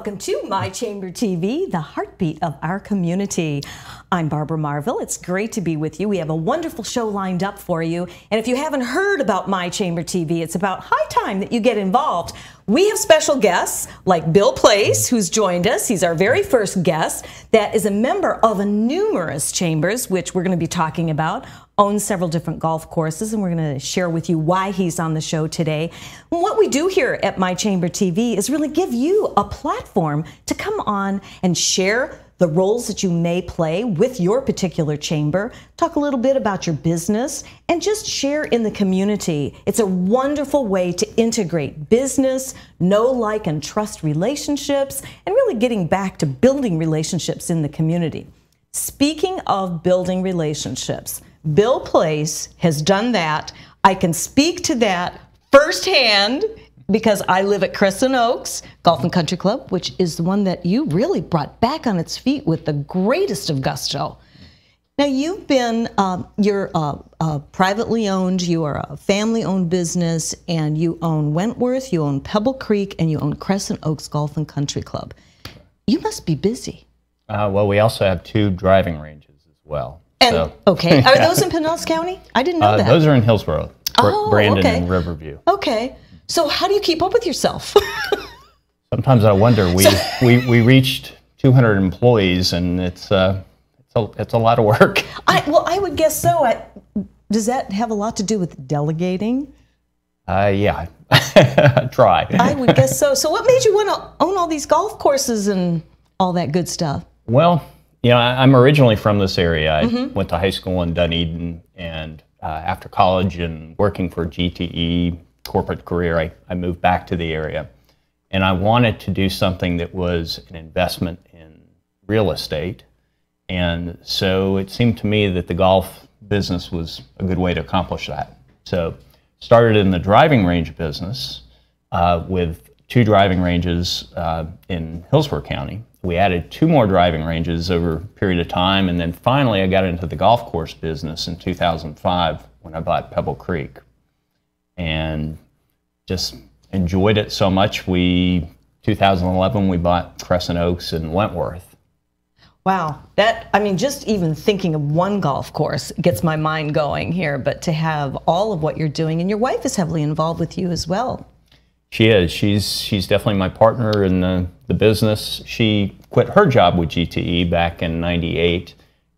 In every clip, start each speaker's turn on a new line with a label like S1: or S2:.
S1: welcome to My Chamber TV, the heartbeat of our community. I'm Barbara Marville. It's great to be with you. We have a wonderful show lined up for you. And if you haven't heard about My Chamber TV, it's about high time that you get involved. We have special guests like Bill Place, who's joined us. He's our very first guest that is a member of numerous chambers, which we're going to be talking about, owns several different golf courses, and we're going to share with you why he's on the show today. And what we do here at My Chamber TV is really give you a platform to come on and share the roles that you may play with your particular chamber, talk a little bit about your business, and just share in the community. It's a wonderful way to integrate business, know, like, and trust relationships, and really getting back to building relationships in the community. Speaking of building relationships, Bill Place has done that. I can speak to that firsthand because I live at Crescent Oaks Golf and Country Club, which is the one that you really brought back on its feet with the greatest of gusto. Now, you've been, you're privately owned, you are a family-owned business, and you own Wentworth, you own Pebble Creek, and you own Crescent Oaks Golf and Country Club. You must be busy.
S2: Well, we also have 2 driving ranges as well.
S1: And, okay, are those in Pinellas County? I didn't know that.
S2: Those are in Hillsborough, Brandon
S1: okay.
S2: and Riverview.
S1: Okay. So how do you keep up with yourself?
S2: Sometimes I wonder. We reached 200 employees, and it's a lot of work.
S1: Well, I would guess so. Does that have a lot to do with delegating?
S2: Yeah, try.
S1: I would guess so. So what made you want to own all these golf courses and all that good stuff?
S2: Well, you know, I'm originally from this area. I went to high school in Dunedin, and after college and working for GTE corporate career, I moved back to the area. And I wanted to do something that was an investment in real estate. And so it seemed to me that the golf business was a good way to accomplish that. So started in the driving range business with 2 driving ranges in Hillsborough County. We added 2 more driving ranges over a period of time, and then finally I got into the golf course business in 2005 when I bought Pebble Creek, and just enjoyed it so much. 2011 we bought Crescent Oaks and Wentworth.
S1: Wow, I mean, just even thinking of one golf course gets my mind going here, but to have all of what you're doing, and your wife is heavily involved with you as well.
S2: She is. She's definitely my partner in the business. She quit her job with GTE back in '98,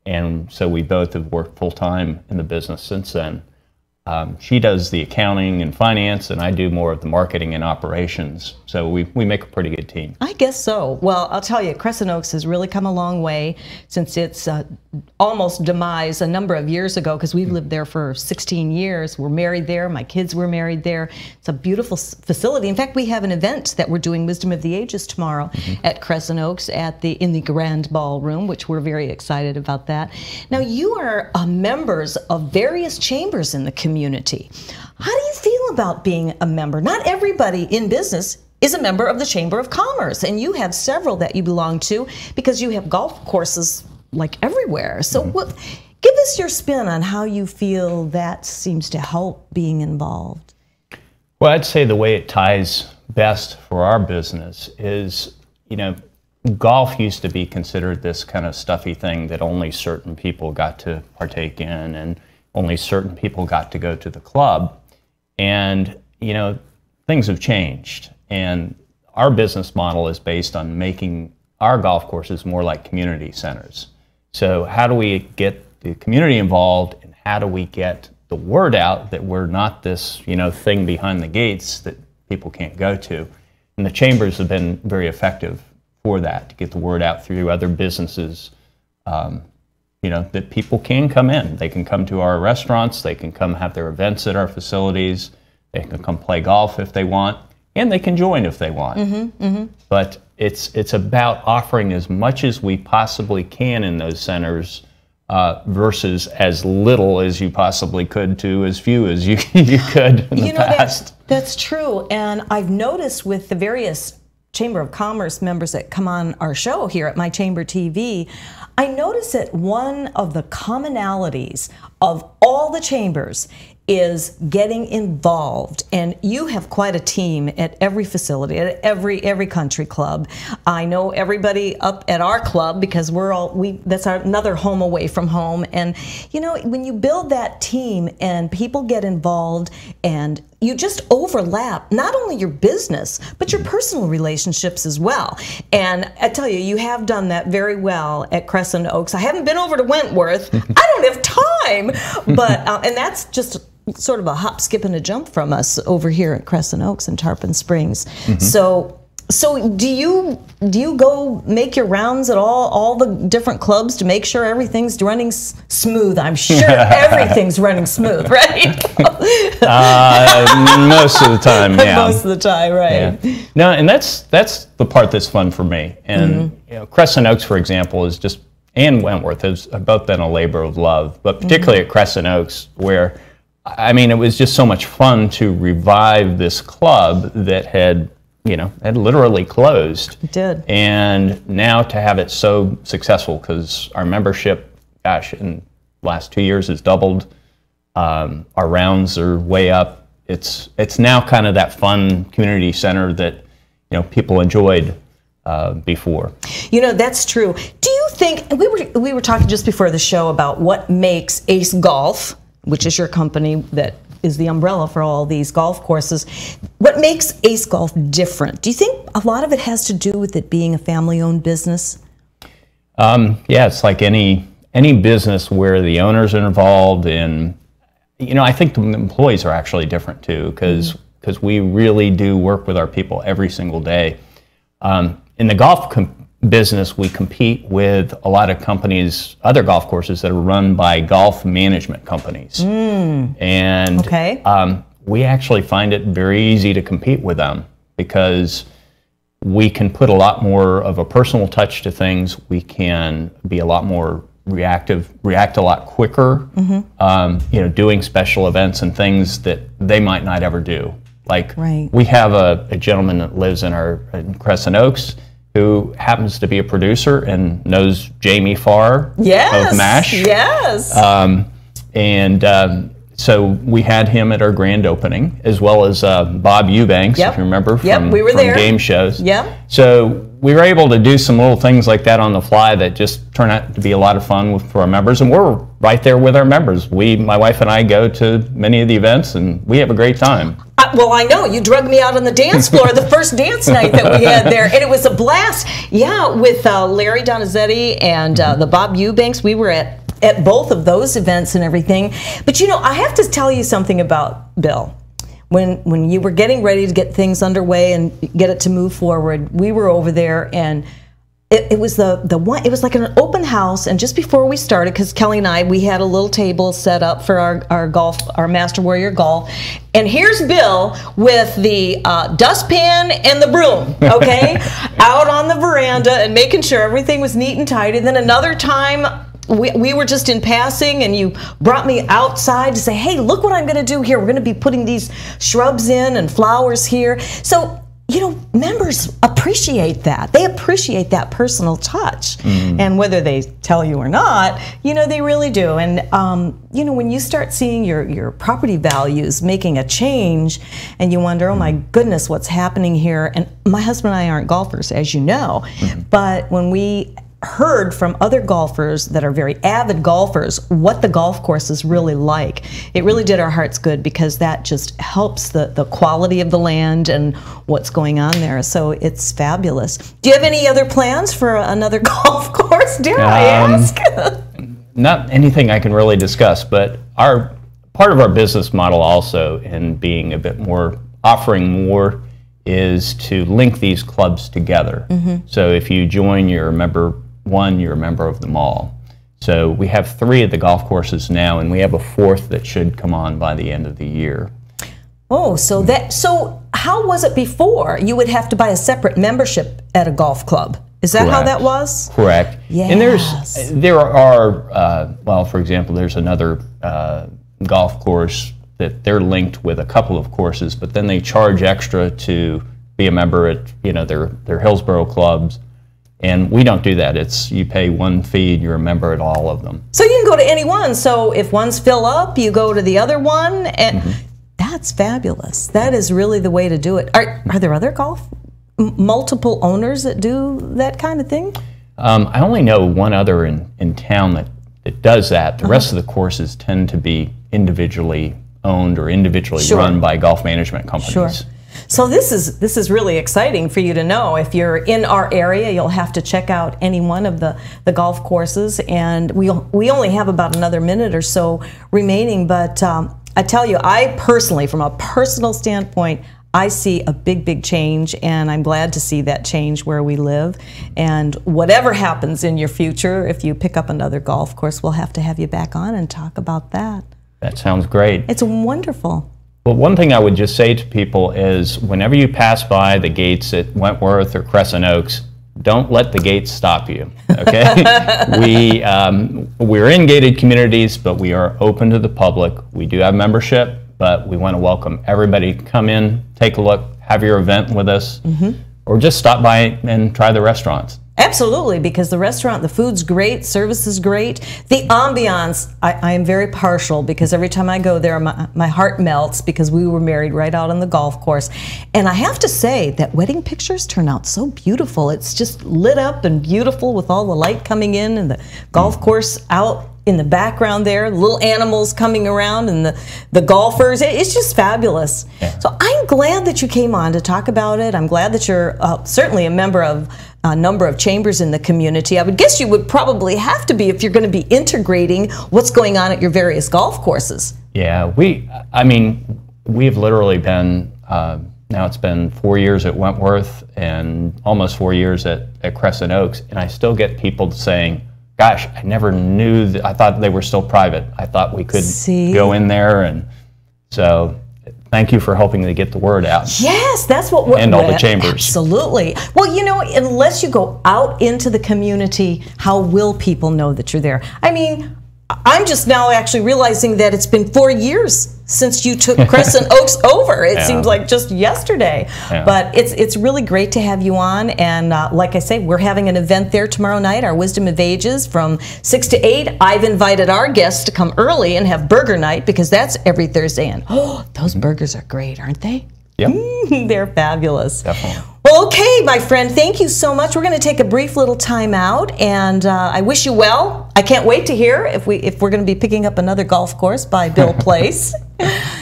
S2: and so we both have worked full-time in the business since then. She does the accounting and finance, and I do more of the marketing and operations. So we make a pretty good team.
S1: I guess so. Well, I'll tell you, Crescent Oaks has really come a long way since its almost demise a number of years ago, because we've lived there for 16 years. We're married there. My kids were married there. It's a beautiful facility. In fact, we have an event that we're doing, Wisdom of the Ages, tomorrow at Crescent Oaks in the Grand Ballroom, which we're very excited about that. Now, you are members of various chambers in the community. How do you feel about being a member? Not everybody in business is a member of the Chamber of Commerce, and you have several that you belong to because you have golf courses like everywhere. So give us your spin on how you feel that seems to help being involved.
S2: Well, I'd say the way it ties best for our business is, you know, golf used to be considered this kind of stuffy thing that only certain people got to partake in, and only certain people got to go to the club. And, you know, things have changed. And our business model is based on making our golf courses more like community centers. So how do we get the community involved, and how do we get the word out that we're not this, you know, thing behind the gates that people can't go to? And the chambers have been very effective for that, to get the word out through other businesses, you know, that people can come in. They can come to our restaurants, they can come have their events at our facilities, they can come play golf if they want, and they can join if they want. But it's about offering as much as we possibly can in those centers versus as little as you possibly could to as few as you could in the past.
S1: That's true. And I've noticed with the various Chamber of Commerce members that come on our show here at My Chamber TV, I notice that one of the commonalities of all the chambers is getting involved, and you have quite a team at every facility, at every country club. I know everybody up at our club because that's another home away from home. And you know, when you build that team and people get involved and you just overlap not only your business but your personal relationships as well. And I tell you, you have done that very well at Crescent Oaks. I haven't been over to Wentworth. I don't have time, but and that's just sort of a hop, skip, and a jump from us over here at Crescent Oaks and Tarpon Springs. So do you go make your rounds at all the different clubs to make sure everything's running smooth? I'm sure everything's running smooth, right?
S2: Most of the time, yeah.
S1: Most of the time, right?
S2: Yeah. No, and that's the part that's fun for me. And you know, Crescent Oaks, for example, is just, and Wentworth have both been a labor of love, but particularly at Crescent Oaks, where I mean, it was just so much fun to revive this club that had literally closed.
S1: It did.
S2: And now to have it so successful, because our membership, gosh, in the last 2 years has doubled. Our rounds are way up. It's now kind of that fun community center that people enjoyed before.
S1: You know, that's true. Do you think, we were talking just before the show about what makes Ace Golf, which is your company that is the umbrella for all these golf courses. What makes Ace Golf different? Do you think a lot of it has to do with it being a family-owned business?
S2: Yeah, it's like any business where the owners are involved, and I think the employees are actually different too, because we really do work with our people every single day. In the golf business, we compete with a lot of companies, other golf courses that are run by golf management companies. And we actually find it very easy to compete with them because we can put a lot more of a personal touch to things. We can be a lot more reactive, react a lot quicker, doing special events and things that they might not ever do. Like we have a gentleman that lives in Crescent Oaks who happens to be a producer and knows Jamie Farr of MASH.
S1: Yes.
S2: So we had him at our grand opening, as well as Bob Eubanks, if you remember, from game shows. So we were able to do some little things like that on the fly that just turn out to be a lot of fun for our members, and we're right there with our members. My wife and I go to many of the events, and we have a great time.
S1: Well, I know. You drugged me out on the dance floor the first dance night that we had there, and it was a blast. Yeah, with Larry Donizetti and the Bob Eubanks. We were at both of those events and everything. But I have to tell you something about Bill. When you were getting ready to get things underway and get it to move forward, we were over there, and it was it was like an open house. And just before we started, because Kelly and we had a little table set up for our Master Warrior golf, and here's Bill with the dustpan and the broom, out on the veranda and making sure everything was neat and tidy. Then another time, we were just in passing, and you brought me outside to say, hey, look what I'm going to do here. We're going to be putting these shrubs in and flowers here. So, members appreciate that. They appreciate that personal touch. And whether they tell you or not, they really do. And, when you start seeing your property values making a change, and you wonder, oh my goodness, what's happening here? And my husband and I aren't golfers, as you know, but when we heard from other golfers that are very avid golfers what the golf course is really like, it really did our hearts good, because that just helps the quality of the land and what's going on there. So it's fabulous. Do you have any other plans for another golf course, dare I ask?
S2: Not anything I can really discuss, but part of our business model also, in being a bit more, offering more, is to link these clubs together. So if you join, you're a member you're a member of them all. So we have 3 of the golf courses now, and we have a 4th that should come on by the end of the year.
S1: Oh, so how was it before? You would have to buy a separate membership at a golf club. Is that how that was?
S2: Correct.
S1: Yes.
S2: And there are, for example, there's another golf course that they're linked with a couple of courses, but then they charge extra to be a member at their Hillsborough clubs. And we don't do that. It's you pay one fee and you're a member at all of them.
S1: So you can go to any one. So if one's fill up, you go to the other one. And that's fabulous. That is really the way to do it. Are there other golf multiple owners that do that kind of thing?
S2: I only know one other in town that does that. The rest of the courses tend to be individually owned or individually run by golf management companies.
S1: Sure. So this is really exciting for you to know. If you're in our area, you'll have to check out any one of the golf courses. And we only have about another minute or so remaining. But I tell you, I personally, from a personal standpoint, I see a big change, and I'm glad to see that change where we live. And whatever happens in your future, if you pick up another golf course, we'll have to have you back on and talk about that.
S2: That sounds great.
S1: It's wonderful.
S2: Well, one thing I would just say to people is whenever you pass by the gates at Wentworth or Crescent Oaks, don't let the gates stop you, okay? We're in gated communities, but we are open to the public. We do have membership, but we want to welcome everybody to come in, take a look, have your event with us, or just stop by and try the restaurants.
S1: Absolutely, because the restaurant, the food's great, service is great. The ambiance, I am very partial because every time I go there, my heart melts because we were married right out on the golf course. And I have to say that wedding pictures turn out so beautiful. It's just lit up and beautiful with all the light coming in and the golf course out in the background there, little animals coming around and the golfers. It's just fabulous. Yeah. So I'm glad that you came on to talk about it. I'm glad that you're certainly a member of a number of chambers in the community. I would guess you would probably have to be if you're going to be integrating what's going on at your various golf courses.
S2: Yeah, we've literally been, now it's been 4 years at Wentworth and almost 4 years at Crescent Oaks, and I still get people saying, gosh, I never knew that. I thought they were still private. I thought we could go in there, and so thank you for helping to get the word out.
S1: Yes, that's what we're...
S2: And all the chambers.
S1: Absolutely. Well, you know, unless you go out into the community, how will people know that you're there? I mean, I'm just now actually realizing that it's been 4 years since you took Crescent Oaks over. It seems like just yesterday. Yeah. But it's really great to have you on. And like I say, we're having an event there tomorrow night, our Wisdom of Ages from 6 to 8. I've invited our guests to come early and have burger night because that's every Thursday. And those burgers are great, aren't they?
S2: Yep.
S1: They're fabulous.
S2: Definitely.
S1: Well, okay, my friend, thank you so much. We're going to take a brief little time out, and I wish you well. I can't wait to hear if we're going to be picking up another golf course by Bill Place.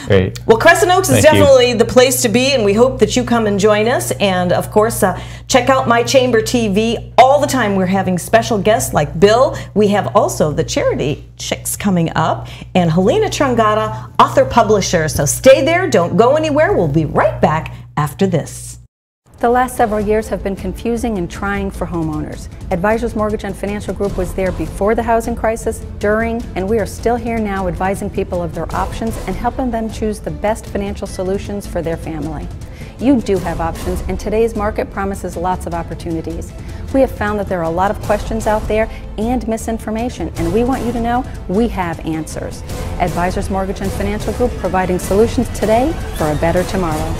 S2: Great.
S1: Well, Crescent Oaks is definitely the place to be, and we hope that you come and join us. And, of course, check out My Chamber TV all the time. We're having special guests like Bill. We have also the Charity Chicks coming up, and Helena Trungata, author-publisher. So stay there. Don't go anywhere. We'll be right back after this.
S3: The last several years have been confusing and trying for homeowners. Advisors Mortgage and Financial Group was there before the housing crisis, during, and we are still here now advising people of their options and helping them choose the best financial solutions for their family. You do have options, and today's market promises lots of opportunities. We have found that there are a lot of questions out there and misinformation, and we want you to know we have answers. Advisors Mortgage and Financial Group, providing solutions today for a better tomorrow.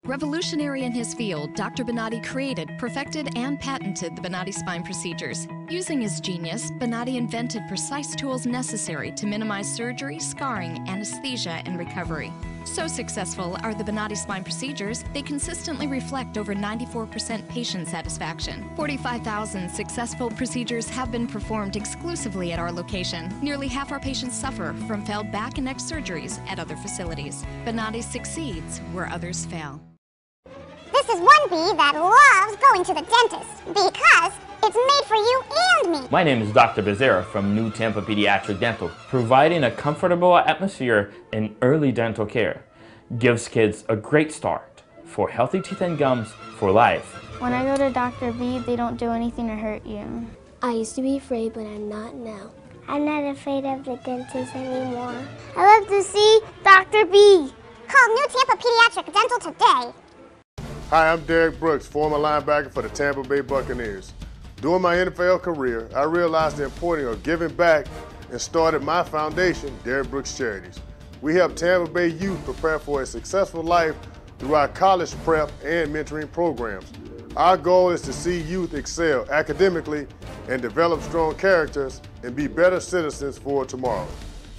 S4: Revolutionary in his field, Dr. Bonatti created, perfected, and patented the Bonatti spine procedures. Using his genius, Bonatti invented precise tools necessary to minimize surgery, scarring, anesthesia, and recovery. So successful are the Bonatti spine procedures, they consistently reflect over 94% patient satisfaction. 45,000 successful procedures have been performed exclusively at our location. Nearly half our patients suffer from failed back and neck surgeries at other facilities. Bonatti succeeds where others fail.
S5: This is one bee that loves going to the dentist because it's made for you and me.
S6: My name is Dr. Becerra from New Tampa Pediatric Dental, providing a comfortable atmosphere in early dental care. Gives kids a great start for healthy teeth and gums for life.
S7: When I go to Dr. B, they don't do anything to hurt you.
S8: I used to be afraid, but I'm not now. I'm not afraid of the dentist anymore. I love to see Dr. B.
S5: Call New Tampa Pediatric Dental today.
S9: Hi, I'm Derek Brooks, former linebacker for the Tampa Bay Buccaneers. During my NFL career, I realized the importance of giving back and started my foundation, Derek Brooks Charities. We help Tampa Bay youth prepare for a successful life through our college prep and mentoring programs. Our goal is to see youth excel academically and develop strong characters and be better citizens for tomorrow.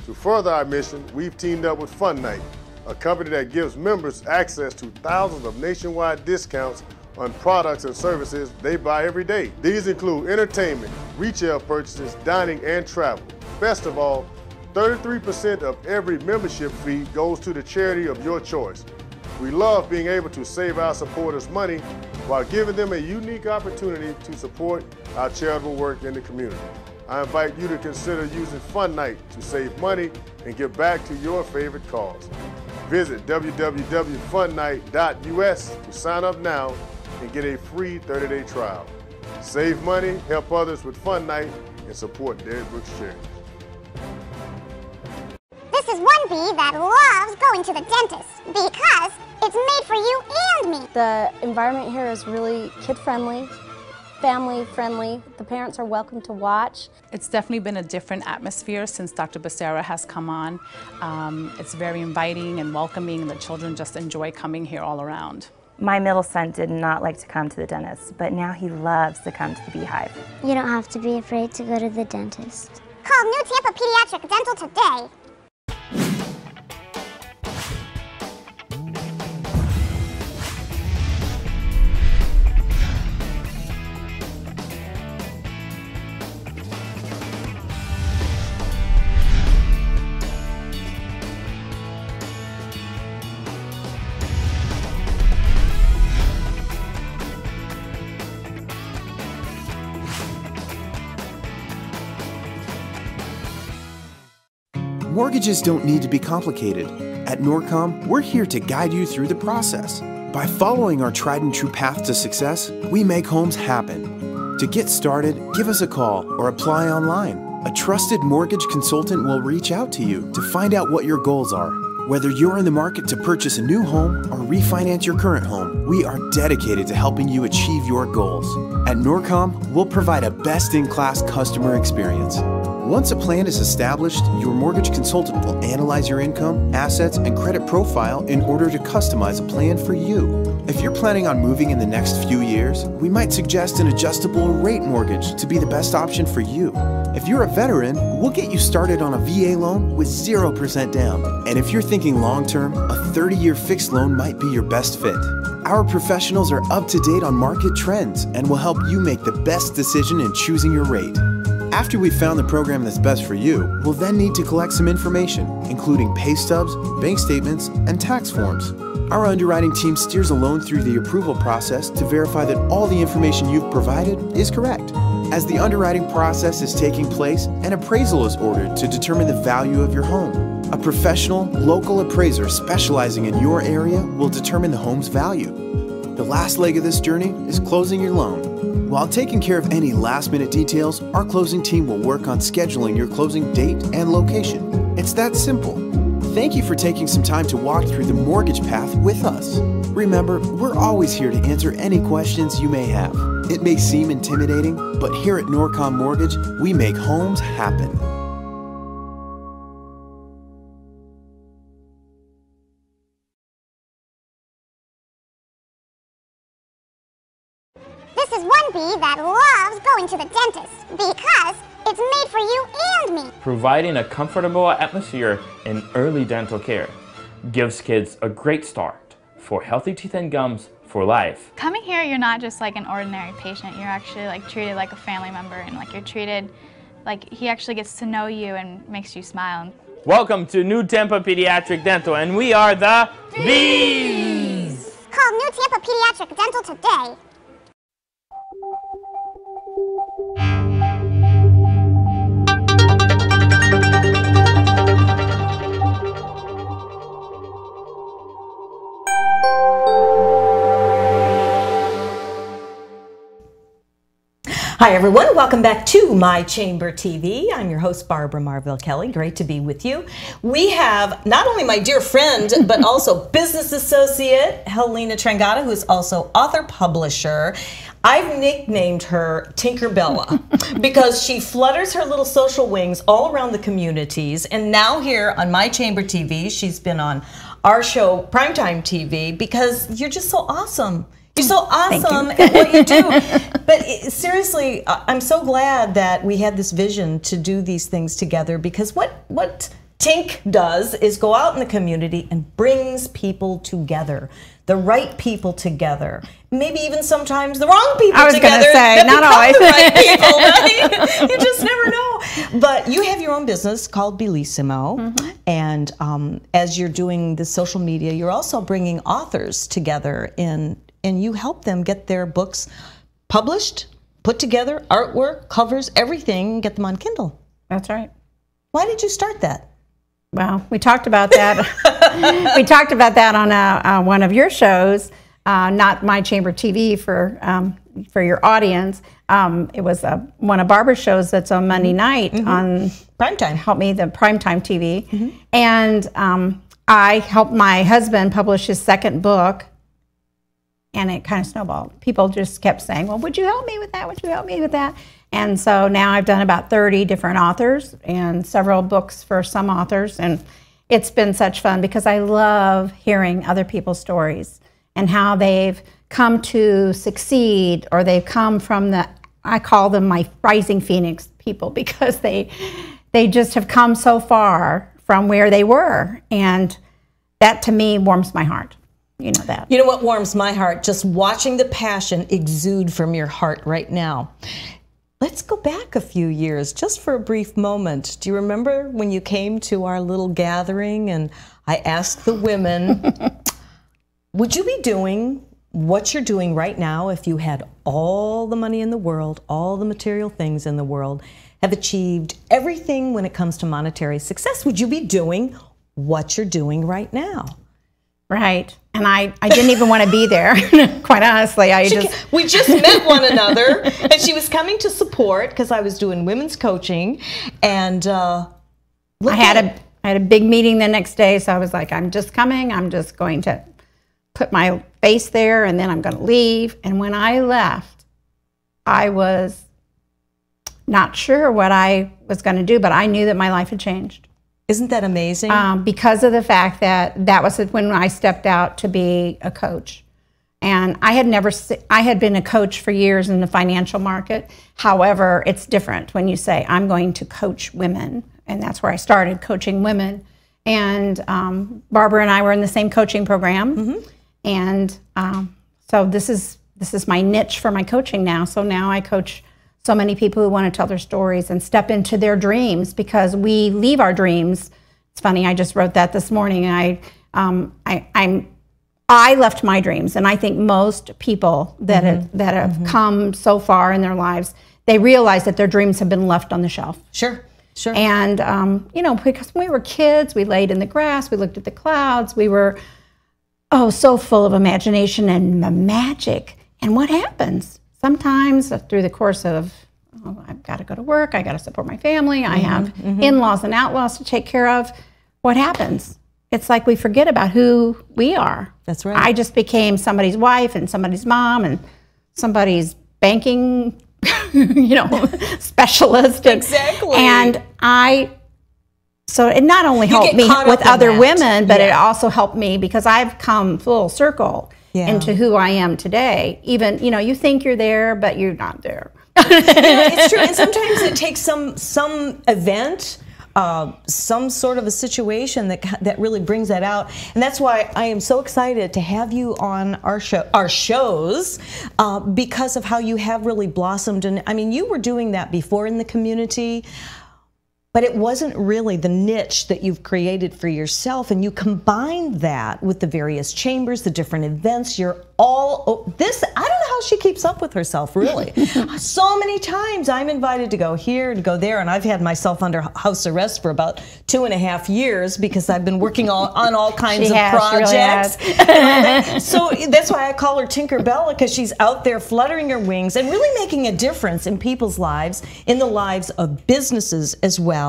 S9: To further our mission, we've teamed up with Fun Night, a company that gives members access to thousands of nationwide discounts on products and services they buy every day. These include entertainment, retail purchases, dining, and travel. Best of all, 33% of every membership fee goes to the charity of your choice. We love being able to save our supporters money while giving them a unique opportunity to support our charitable work in the community. I invite you to consider using Fun Night to save money and give back to your favorite cause. Visit www.funnight.us to sign up now and get a free 30-day trial. Save money, help others with Fun Night, and support Derek Brooks Charities.
S5: This is one bee that loves going to the dentist because it's made for you and me.
S10: The environment here is really kid-friendly, family-friendly. The parents are welcome to watch.
S11: It's definitely been a different atmosphere since Dr. Becerra has come on. It's very inviting and welcoming, and the children just enjoy coming here all around.
S12: My middle son did not like to come to the dentist, but now he loves to come to the Beehive.
S8: You don't have to be afraid to go to the dentist.
S5: Call New Tampa Pediatric Dental today.
S13: Mortgages don't need to be complicated. At Norcom, we're here to guide you through the process. By following our tried and true path to success, we make homes happen. To get started, give us a call or apply online. A trusted mortgage consultant will reach out to you to find out what your goals are. Whether you're in the market to purchase a new home or refinance your current home, we are dedicated to helping you achieve your goals. At Norcom, we'll provide a best-in-class customer experience. Once a plan is established, your mortgage consultant will analyze your income, assets, and credit profile in order to customize a plan for you. If you're planning on moving in the next few years, we might suggest an adjustable rate mortgage to be the best option for you. If you're a veteran, we'll get you started on a VA loan with 0% down. And if you're thinking long-term, a 30-year fixed loan might be your best fit. Our professionals are up to date on market trends and will help you make the best decision in choosing your rate. After we've found the program that's best for you, we'll then need to collect some information, including pay stubs, bank statements, and tax forms. Our underwriting team steers a loan through the approval process to verify that all the information you've provided is correct. As the underwriting process is taking place, an appraisal is ordered to determine the value of your home. A professional, local appraiser specializing in your area will determine the home's value. The last leg of this journey is closing your loan. While taking care of any last-minute details, our closing team will work on scheduling your closing date and location. It's that simple. Thank you for taking some time to walk through the mortgage path with us. Remember, we're always here to answer any questions you may have. It may seem intimidating, but here at Norcom Mortgage, we make homes happen.
S5: This is one bee that loves going to the dentist because it's made for you and me.
S6: Providing a comfortable atmosphere in early dental care gives kids a great start for healthy teeth and gums for life.
S14: Coming here, you're not just like an ordinary patient. You're actually like treated like a family member, and like you're treated like he actually gets to know you and makes you smile.
S6: Welcome to New Tampa Pediatric Dental, and we are the Bees!
S5: Call New Tampa Pediatric Dental today.
S1: Hi everyone, welcome back to My Chamber TV. I'm your host Barbara Marville Kelly. Great to be with you. We have not only my dear friend, but also business associate Helena Trangata, who is also author publisher. I've nicknamed her Tinkerbella because she flutters her little social wings all around the communities. And now here on My Chamber TV, she's been on our show, Primetime TV, because you're just so awesome. You're so awesome at what you do. But seriously, I'm so glad that we had this vision to do these things together, because what Tink does is go out in the community and brings people together, the right people together, maybe even sometimes the wrong people together.
S15: I was going to say, not always.
S1: The right people, right? You just never know. But you have your own business called Bellissimo, and as you're doing the social media, you're also bringing authors together, and you help them get their books published, put together, artwork, covers, everything, get them on Kindle.
S15: That's right.
S1: Why did you start that?
S15: Well, we talked about that. We talked about that on one of your shows, not My Chamber TV for your audience. It was one of Barbara's shows that's on Monday night on
S1: Primetime.
S15: Help Me, the Primetime TV. And I helped my husband publish his second book, and it kind of snowballed. People just kept saying, well, would you help me with that? Would you help me with that? And so now I've done about 30 different authors and several books for some authors. And it's been such fun because I love hearing other people's stories and how they've come to succeed, or they've come from I call them my rising phoenix people, because they just have come so far from where they were. And that to me warms my heart. You know that.
S1: You know what warms my heart? Just watching the passion exude from your heart right now. Let's go back a few years, just for a brief moment. Do you remember when you came to our little gathering and I asked the women, would you be doing what you're doing right now if you had all the money in the world, all the material things in the world, have achieved everything when it comes to monetary success? Would you be doing what you're doing right now?
S15: Right. And I didn't even want to be there, quite honestly.
S1: We just met one another, and she was coming to support because I was doing women's coaching, and I
S15: had a big meeting the next day, so I was like, I'm just coming. I'm just going to put my face there, and then I'm going to leave. And when I left, I was not sure what I was going to do, but I knew that my life had changed.
S1: Isn't that amazing?
S15: Because of the fact that was when I stepped out to be a coach. And I had been a coach for years in the financial market. However, it's different when you say, I'm going to coach women. And that's where I started, coaching women. And Barbara and I were in the same coaching program. And so this is my niche for my coaching now. So now I coach so many people who want to tell their stories and step into their dreams, because we leave our dreams. It's funny, I just wrote that this morning. I left my dreams, and I think most people that have come so far in their lives, they realize that their dreams have been left on the shelf.
S1: Sure.
S15: And you know, because when we were kids, we laid in the grass, we looked at the clouds, we were so full of imagination and magic. And what happens? Sometimes through the course of, I've got to go to work, I got to support my family, I have in-laws and outlaws to take care of. What happens? It's like we forget about who we are.
S1: That's right.
S15: I just became somebody's wife and somebody's mom and somebody's banking, specialist.
S1: Exactly.
S15: And so it not only helped me with other women, but it also helped me because I've come full circle into who I am today. Even, you think you're there, but you're not there.
S1: It's true. And sometimes it takes some event, some sort of a situation that really brings that out. And that's why I am so excited to have you on our shows, because of how you have really blossomed. And I mean, you were doing that before in the community, but it wasn't really the niche that you've created for yourself, and you combine that with the various chambers, the different events. You're all this. I don't know how she keeps up with herself, really. So many times I'm invited to go here, to go there, and I've had myself under house arrest for about 2.5 years because I've been working on all kinds of projects. Really so that's why I call her Tinkerbella, because she's out there fluttering her wings and really making a difference in people's lives, in the lives of businesses as well,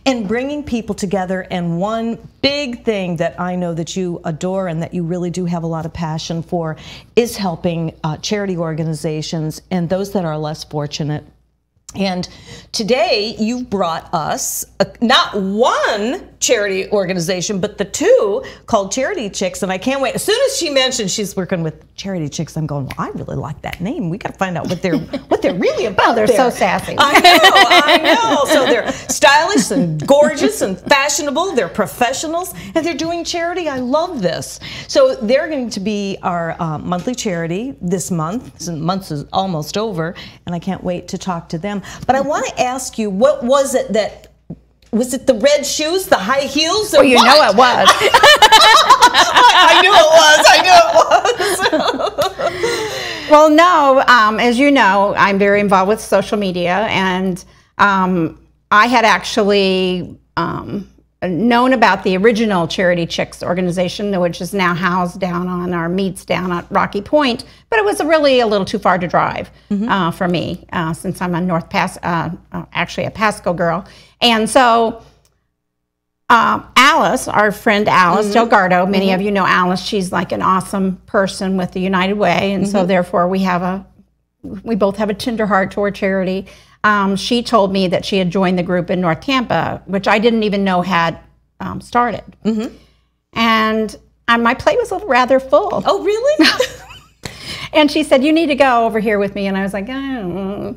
S1: and bringing people together. And one big thing that I know that you adore and that you really do have a lot of passion for is helping charity organizations and those that are less fortunate. And today you've brought us not one, charity organization, but the two called Charity Chicks, and I can't wait. As soon as she mentioned she's working with Charity Chicks, I'm going, well, I really like that name. We got to find out what they're really about.
S15: Oh, they're so sassy.
S1: I know. So they're stylish and gorgeous and fashionable. They're professionals, and they're doing charity. I love this. So they're going to be our monthly charity this month. The month is almost over, and I can't wait to talk to them. But I want to ask you, what was it that, was it the red shoes, the high heels? Or
S15: well, you know it was.
S1: I knew it was.
S15: Well, no, as you know, I'm very involved with social media, and I had actually known about the original Charity Chicks organization, which is now housed down on our meets down at Rocky Point, but it was really a little too far to drive for me, since I'm a North Pass, actually a Pasco girl. And so Alice, our friend Alice Delgado, many of you know Alice, she's like an awesome person with the United Way, and so therefore we both have a tender heart toward charity. She told me that she had joined the group in North Tampa, which I didn't even know had started. And my plate was rather full.
S1: Oh, really?
S15: And she said, you need to go over here with me. And I was like, oh.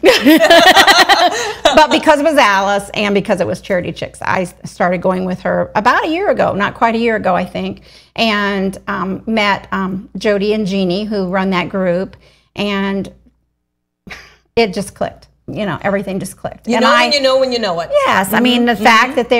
S15: But because it was Alice and because it was Charity Chicks, I started going with her about a year ago, not quite a year ago, I think, and met Jody and Jeannie, who run that group, and it just clicked. You know, everything just clicked.
S1: You know when you know when you know it.
S15: Yes. I mean, the fact that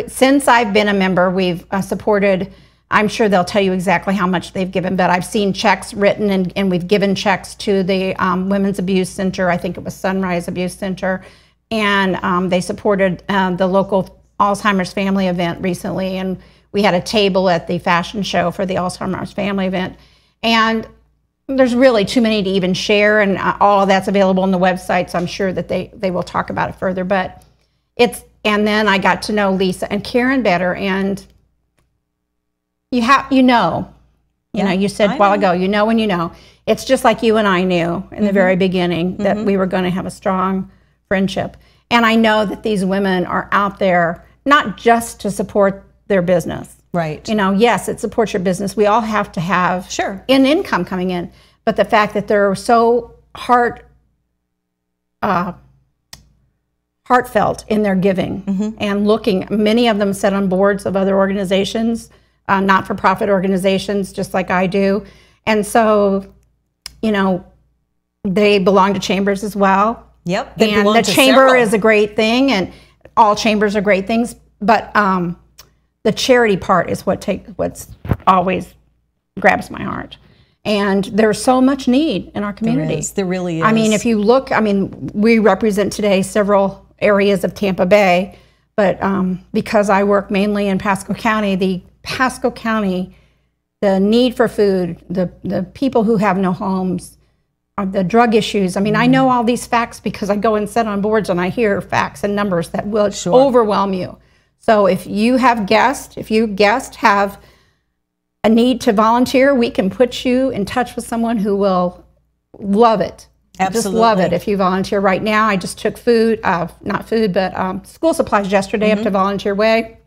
S15: since I've been a member, we've supported, I'm sure they'll tell you exactly how much they've given, but I've seen checks written, and we've given checks to the Women's Abuse Center. I think it was Sunrise Abuse Center. And they supported the local Alzheimer's family event recently. And we had a table at the fashion show for the Alzheimer's family event. And there's really too many to even share, and all of that's available on the website, so I'm sure that they will talk about it further. But and then I got to know Lisa and Karen better, and you know, you said a while ago, you know when you know. It's just like you and I knew in the very beginning that we were going to have a strong friendship. And I know that these women are out there not just to support their business.
S1: Right.
S15: You know, yes, it supports your business. We all have to have an income coming in. But the fact that they're so heartfelt in their giving and looking, many of them sit on boards of other organizations, not-for-profit organizations, just like I do. And so, you know, they belong to chambers as well.
S1: Yep.
S15: And the chamber is a great thing, and all chambers are great things. But the charity part is what's always grabs my heart. And there's so much need in our community.
S1: There really is.
S15: I mean, if you look, we represent today several areas of Tampa Bay, but because I work mainly in Pasco County, the need for food, the people who have no homes, the drug issues. I mean, I know all these facts because I go and sit on boards and I hear facts and numbers that will overwhelm you. So if you have guests, have a need to volunteer, we can put you in touch with someone who will love it.
S1: Absolutely.
S15: Just love it if you volunteer. Right now, I just took not food, but school supplies yesterday up to Volunteer Way.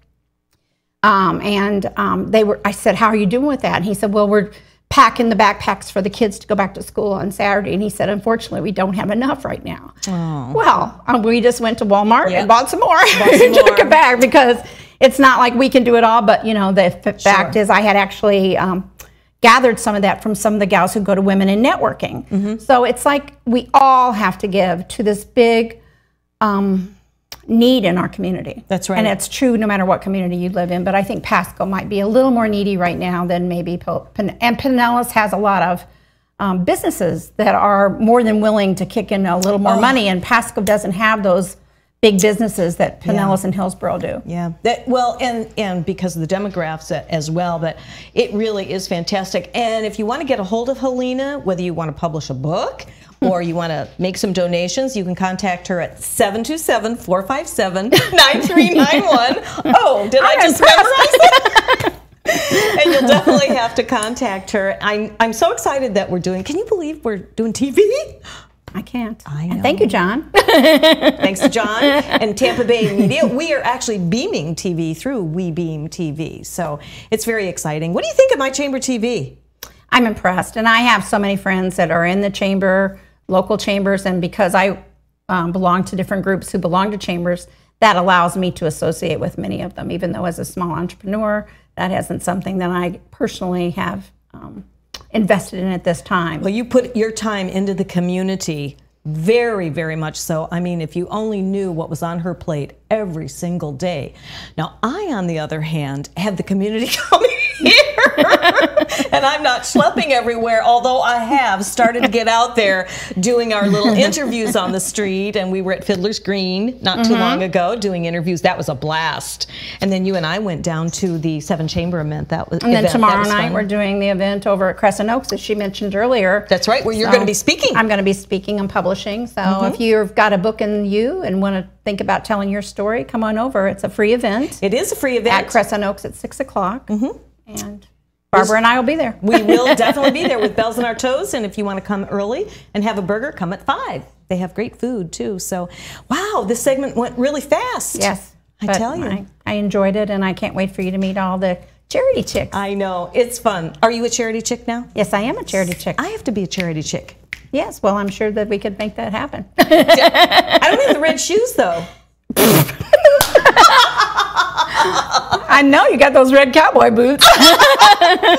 S15: I said, how are you doing with that? And he said, well, we're packing the backpacks for the kids to go back to school on Saturday. And he said, unfortunately, we don't have enough right now. Oh. Well, we just went to Walmart and bought some more. Took it back because it's not like we can do it all. But, you know, the fact is I had actually gathered some of that from some of the gals who go to Women in Networking. So it's like we all have to give to this big need in our community.
S1: That's right.
S15: And it's true no matter what community you live in, but I think Pasco might be a little more needy right now than maybe and Pinellas has a lot of businesses that are more than willing to kick in a little more money, and Pasco doesn't have those big businesses that Pinellas and Hillsborough do.
S1: Yeah, and because of the demographics as well, but it really is fantastic. And if you want to get a hold of Helena, whether you want to publish a book or you want to make some donations, you can contact her at 727-457-9391. Oh, did I just memorize that? And you'll definitely have to contact her. I'm so excited that we're doing, can you believe we're doing TV?
S15: I can't.
S1: I know.
S15: And thank you, John.
S1: Thanks to John and Tampa Bay Media. We are actually beaming TV through WeBeam TV, so it's very exciting. What do you think of My Chamber TV?
S15: I'm impressed, and I have so many friends that are in the chamber, local chambers, and because I belong to different groups who belong to chambers, that allows me to associate with many of them, even though as a small entrepreneur, that isn't something that I personally have invested in at this time.
S1: Well, you put your time into the community very, very much so. I mean, if you only knew what was on her plate every single day. Now, I, on the other hand, have the community coming here. And I'm not schlepping everywhere, although I have started to get out there doing our little interviews on the street. And we were at Fiddler's Green not too long ago doing interviews. That was a blast. And then you and I went down to the Seven Chamber event.
S15: And then tomorrow night we're doing the event over at Crescent Oaks, as she mentioned earlier.
S1: That's right, where you're going to be speaking.
S15: I'm going to be speaking and publishing. So if you've got a book in you and want to think about telling your story, come on over. It's a free event.
S1: It is a free event.
S15: At Crescent Oaks at 6 o'clock. And Barbara and I will be there.
S1: We will definitely be there with bells in our toes. And if you want to come early and have a burger, come at 5. They have great food, too. So, wow, this segment went really fast.
S15: Yes.
S1: I tell you.
S15: I enjoyed it, and I can't wait for you to meet all the charity chicks.
S1: I know. It's fun. Are you a charity chick now?
S15: Yes, I am a charity chick.
S1: I have to be a charity chick.
S15: Yes, well, I'm sure that we could make that happen.
S1: I don't have the red shoes, though.
S15: I know you got those red cowboy boots.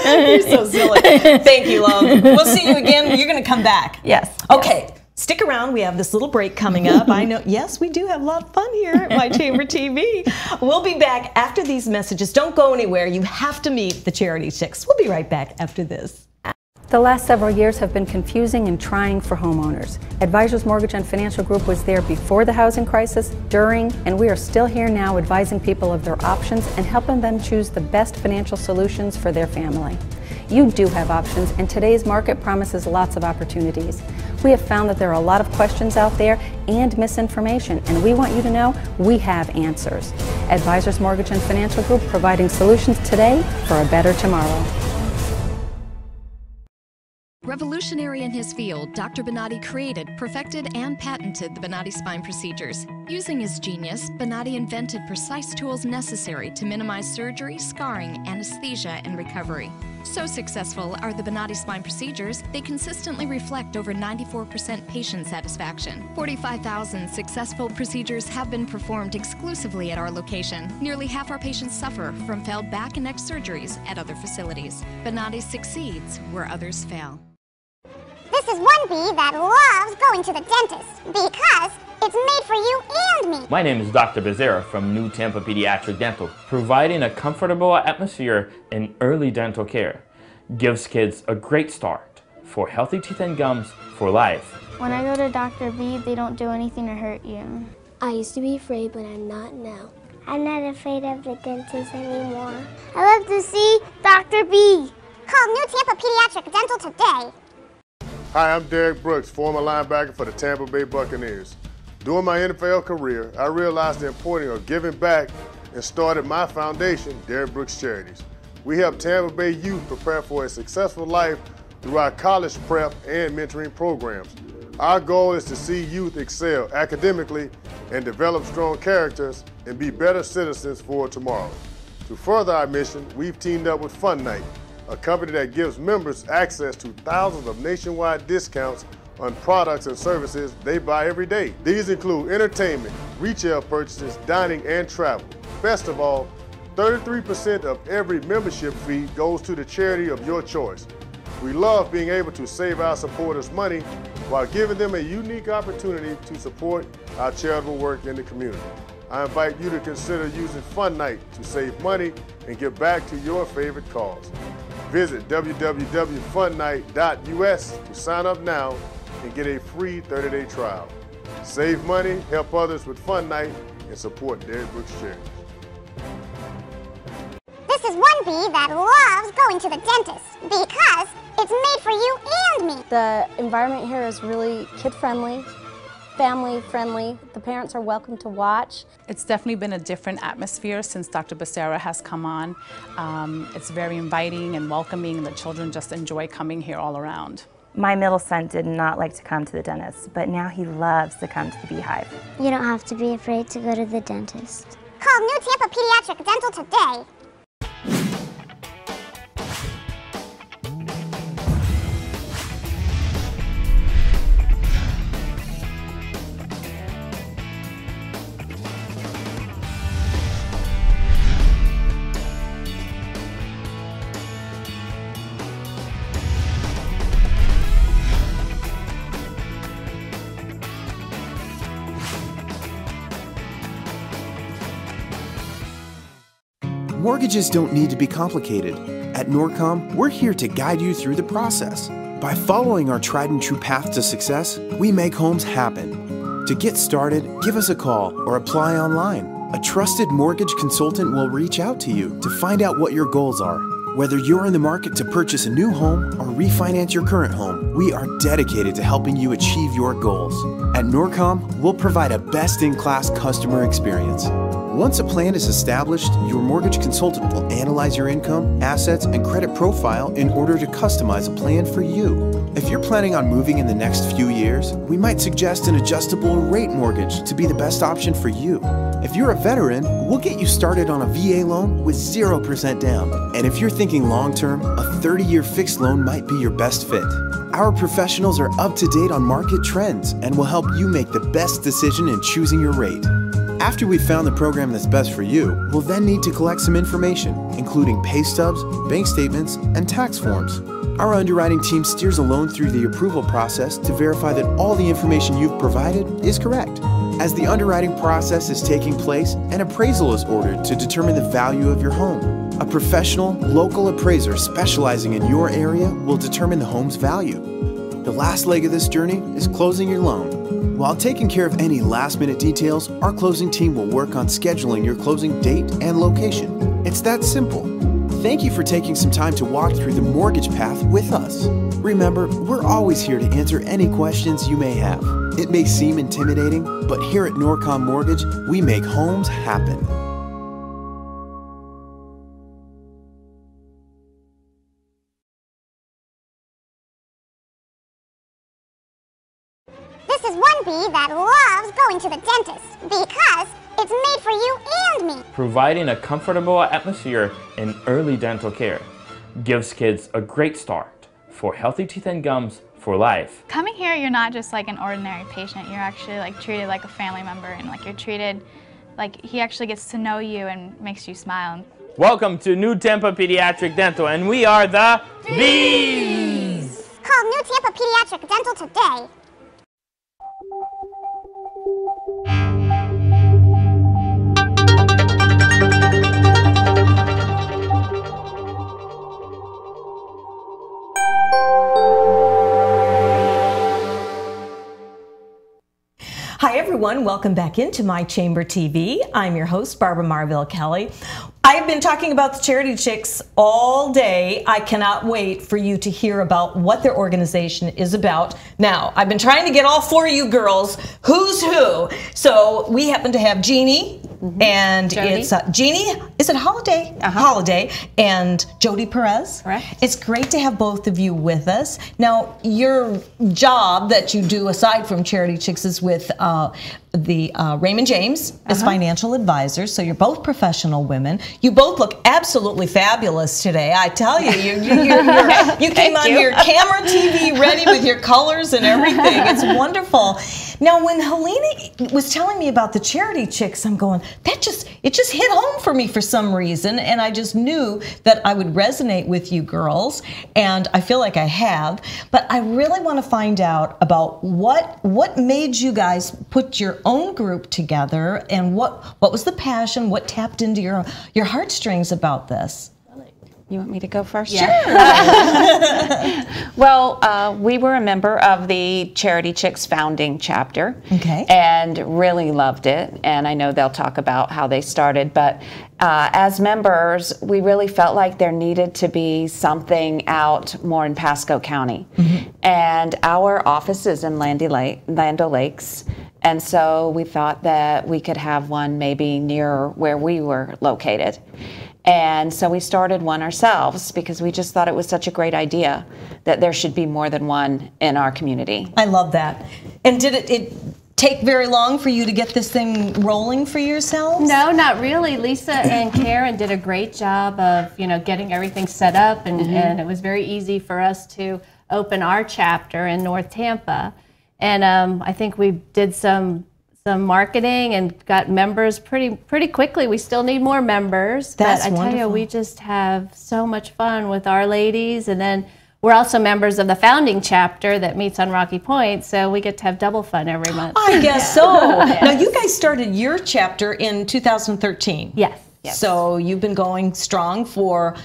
S1: You're so silly. Thank you, love. We'll see you again. You're going to come back.
S15: Yes.
S1: Okay. Yes. Stick around. We have this little break coming up. I know. Yes, we do have a lot of fun here at My Chamber TV. We'll be back after these messages. Don't go anywhere. You have to meet the charity chicks. We'll be right back after this.
S3: The last several years have been confusing and trying for homeowners. Advisors Mortgage and Financial Group was there before the housing crisis, during, and we are still here now advising people of their options and helping them choose the best financial solutions for their family. You do have options, and today's market promises lots of opportunities. We have found that there are a lot of questions out there and misinformation, and we want you to know we have answers. Advisors Mortgage and Financial Group, providing solutions today for a better tomorrow.
S4: Revolutionary in his field, Dr. Bonati created, perfected, and patented the Bonati spine procedures. Using his genius, Bonati invented precise tools necessary to minimize surgery, scarring, anesthesia, and recovery. So successful are the Bonati spine procedures, they consistently reflect over 94% patient satisfaction. 45,000 successful procedures have been performed exclusively at our location. Nearly half our patients suffer from failed back and neck surgeries at other facilities. Bonati succeeds where others fail.
S5: This is one bee that loves going to the dentist because it's made for you and me.
S6: My name is Dr. Becerra from New Tampa Pediatric Dental, providing a comfortable atmosphere in early dental care. Gives kids a great start for healthy teeth and gums for life.
S7: When I go to Dr. B, they don't do anything to hurt you.
S8: I used to be afraid, but I'm not now. I'm not afraid of the dentist anymore. I love to see Dr. B.
S5: Call New Tampa Pediatric Dental today.
S9: Hi, I'm Derek Brooks, former linebacker for the Tampa Bay Buccaneers. During my NFL career, I realized the importance of giving back and started my foundation, Derek Brooks Charities. We help Tampa Bay youth prepare for a successful life through our college prep and mentoring programs. Our goal is to see youth excel academically and develop strong characters and be better citizens for tomorrow. To further our mission, we've teamed up with Fun Night, a company that gives members access to thousands of nationwide discounts on products and services they buy every day. These include entertainment, retail purchases, dining, and travel. Best of all, 33% of every membership fee goes to the charity of your choice. We love being able to save our supporters money while giving them a unique opportunity to support our charitable work in the community. I invite you to consider using Fun Night to save money and give back to your favorite cause. Visit www.funnight.us to sign up now and get a free 30-day trial. Save money, help others with Fun Night, and support Derek Brooks Charities.
S5: This is one bee that loves going to the dentist because it's made for you and me.
S10: The environment here is really kid-friendly, family-friendly. The parents are welcome to watch.
S11: It's definitely been a different atmosphere since Dr. Becerra has come on. It's very inviting and welcoming, and the children just enjoy coming here all around.
S12: My middle son did not like to come to the dentist, but now he loves to come to the Beehive.
S8: You don't have to be afraid to go to the dentist.
S5: Call New Tampa Pediatric Dental today.
S13: Mortgages don't need to be complicated. At Norcom, we're here to guide you through the process. By following our tried and true path to success, we make homes happen. To get started, give us a call or apply online. A trusted mortgage consultant will reach out to you to find out what your goals are. Whether you're in the market to purchase a new home or refinance your current home, we are dedicated to helping you achieve your goals. At Norcom, we'll provide a best-in-class customer experience. Once a plan is established, your mortgage consultant will analyze your income, assets, and credit profile in order to customize a plan for you. If you're planning on moving in the next few years, we might suggest an adjustable rate mortgage to be the best option for you. If you're a veteran, we'll get you started on a VA loan with 0% down. And if you're thinking long-term, a 30-year fixed loan might be your best fit. Our professionals are up to date on market trends and will help you make the best decision in choosing your rate. After we've found the program that's best for you, we'll then need to collect some information, including pay stubs, bank statements, and tax forms. Our underwriting team steers a loan through the approval process to verify that all the information you've provided is correct. As the underwriting process is taking place, an appraisal is ordered to determine the value of your home. A professional, local appraiser specializing in your area will determine the home's value. The last leg of this journey is closing your loan. While taking care of any last-minute details, our closing team will work on scheduling your closing date and location. It's that simple. Thank you for taking some time to walk through the mortgage path with us. Remember, we're always here to answer any questions you may have. It may seem intimidating, but here at Norcom Mortgage, we make homes happen.
S5: This is one bee that loves going to the dentist because it's made for you and me.
S6: Providing a comfortable atmosphere in early dental care gives kids a great start for healthy teeth and gums for life.
S14: Coming here, you're not just like an ordinary patient. You're actually like treated like a family member, and like you're treated like he actually gets to know you and makes you smile.
S6: Welcome to New Tampa Pediatric Dental, and we are the Bees!
S5: Call New Tampa Pediatric Dental today.
S1: Hi everyone, welcome back into My Chamber TV. I'm your host, Barbara Marville Kelly. I've been talking about the Charity Chicks all day. I cannot wait for you to hear about what their organization is about. Now, I've been trying to get all four of you girls, who's who. So we happen to have Jeannie, and
S16: Jody.
S1: it's Jeannie, is it Holiday? Holiday, and Jody Perez. Correct. It's great to have both of you with us. Now, your job that you do aside from Charity Chicks is with the Raymond James as financial advisors, so you're both professional women. You both look absolutely fabulous today. I tell you, you came on your camera TV ready with your colors and everything. It's wonderful. Now, when Helena was telling me about the Charity Chicks, I'm going, it just hit home for me for some reason, and I just knew that I would resonate with you girls, and I feel like I have. But I really want to find out about what made you guys put your own group together, and what was the passion, what tapped into your heartstrings about this?
S16: You want me to go first?
S1: Sure.
S16: Well, we were a member of the Charity Chicks founding chapter, and really loved it. And I know they'll talk about how they started, but as members, we really felt like there needed to be something out more in Pasco County. And our office is in Land O' Lakes. And so we thought that we could have one maybe near where we were located. And so we started one ourselves because we just thought it was such a great idea that there should be more than one in our community.
S1: I love that. And did it take very long for you to get this thing rolling for yourselves?
S17: No, not really. Lisa and Karen did a great job of, getting everything set up, and it was very easy for us to open our chapter in North Tampa. And I think we did some marketing and got members pretty quickly. We still need more members.
S1: That's
S17: but I
S1: wonderful.
S17: tell you, we just have so much fun with our ladies. And then we're also members of the founding chapter that meets on Rocky Point, so we get to have double fun every month.
S1: I guess so. Now, you guys started your chapter in 2013.
S17: Yes.
S1: So you've been going strong for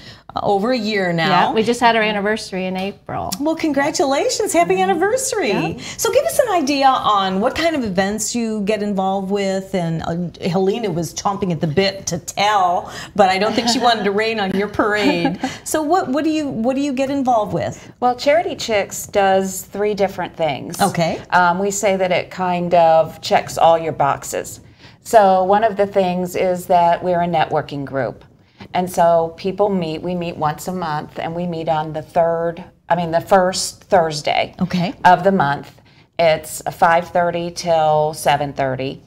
S1: over a year now.
S17: Yeah, we just had our anniversary in April.
S1: Well, congratulations. Happy anniversary.
S17: Yeah.
S1: So give us an idea on what kind of events you get involved with. And Helena was chomping at the bit to tell, but I don't think she wanted to rain on your parade. So what do you get involved with?
S16: Well, Charity Chicks does 3 different things.
S1: Okay.
S16: We say that it kind of checks all your boxes. So one of the things is that we're a networking group. And so people meet, we meet once a month, and we meet on the first Thursday of the month. It's 5:30 till 7:30.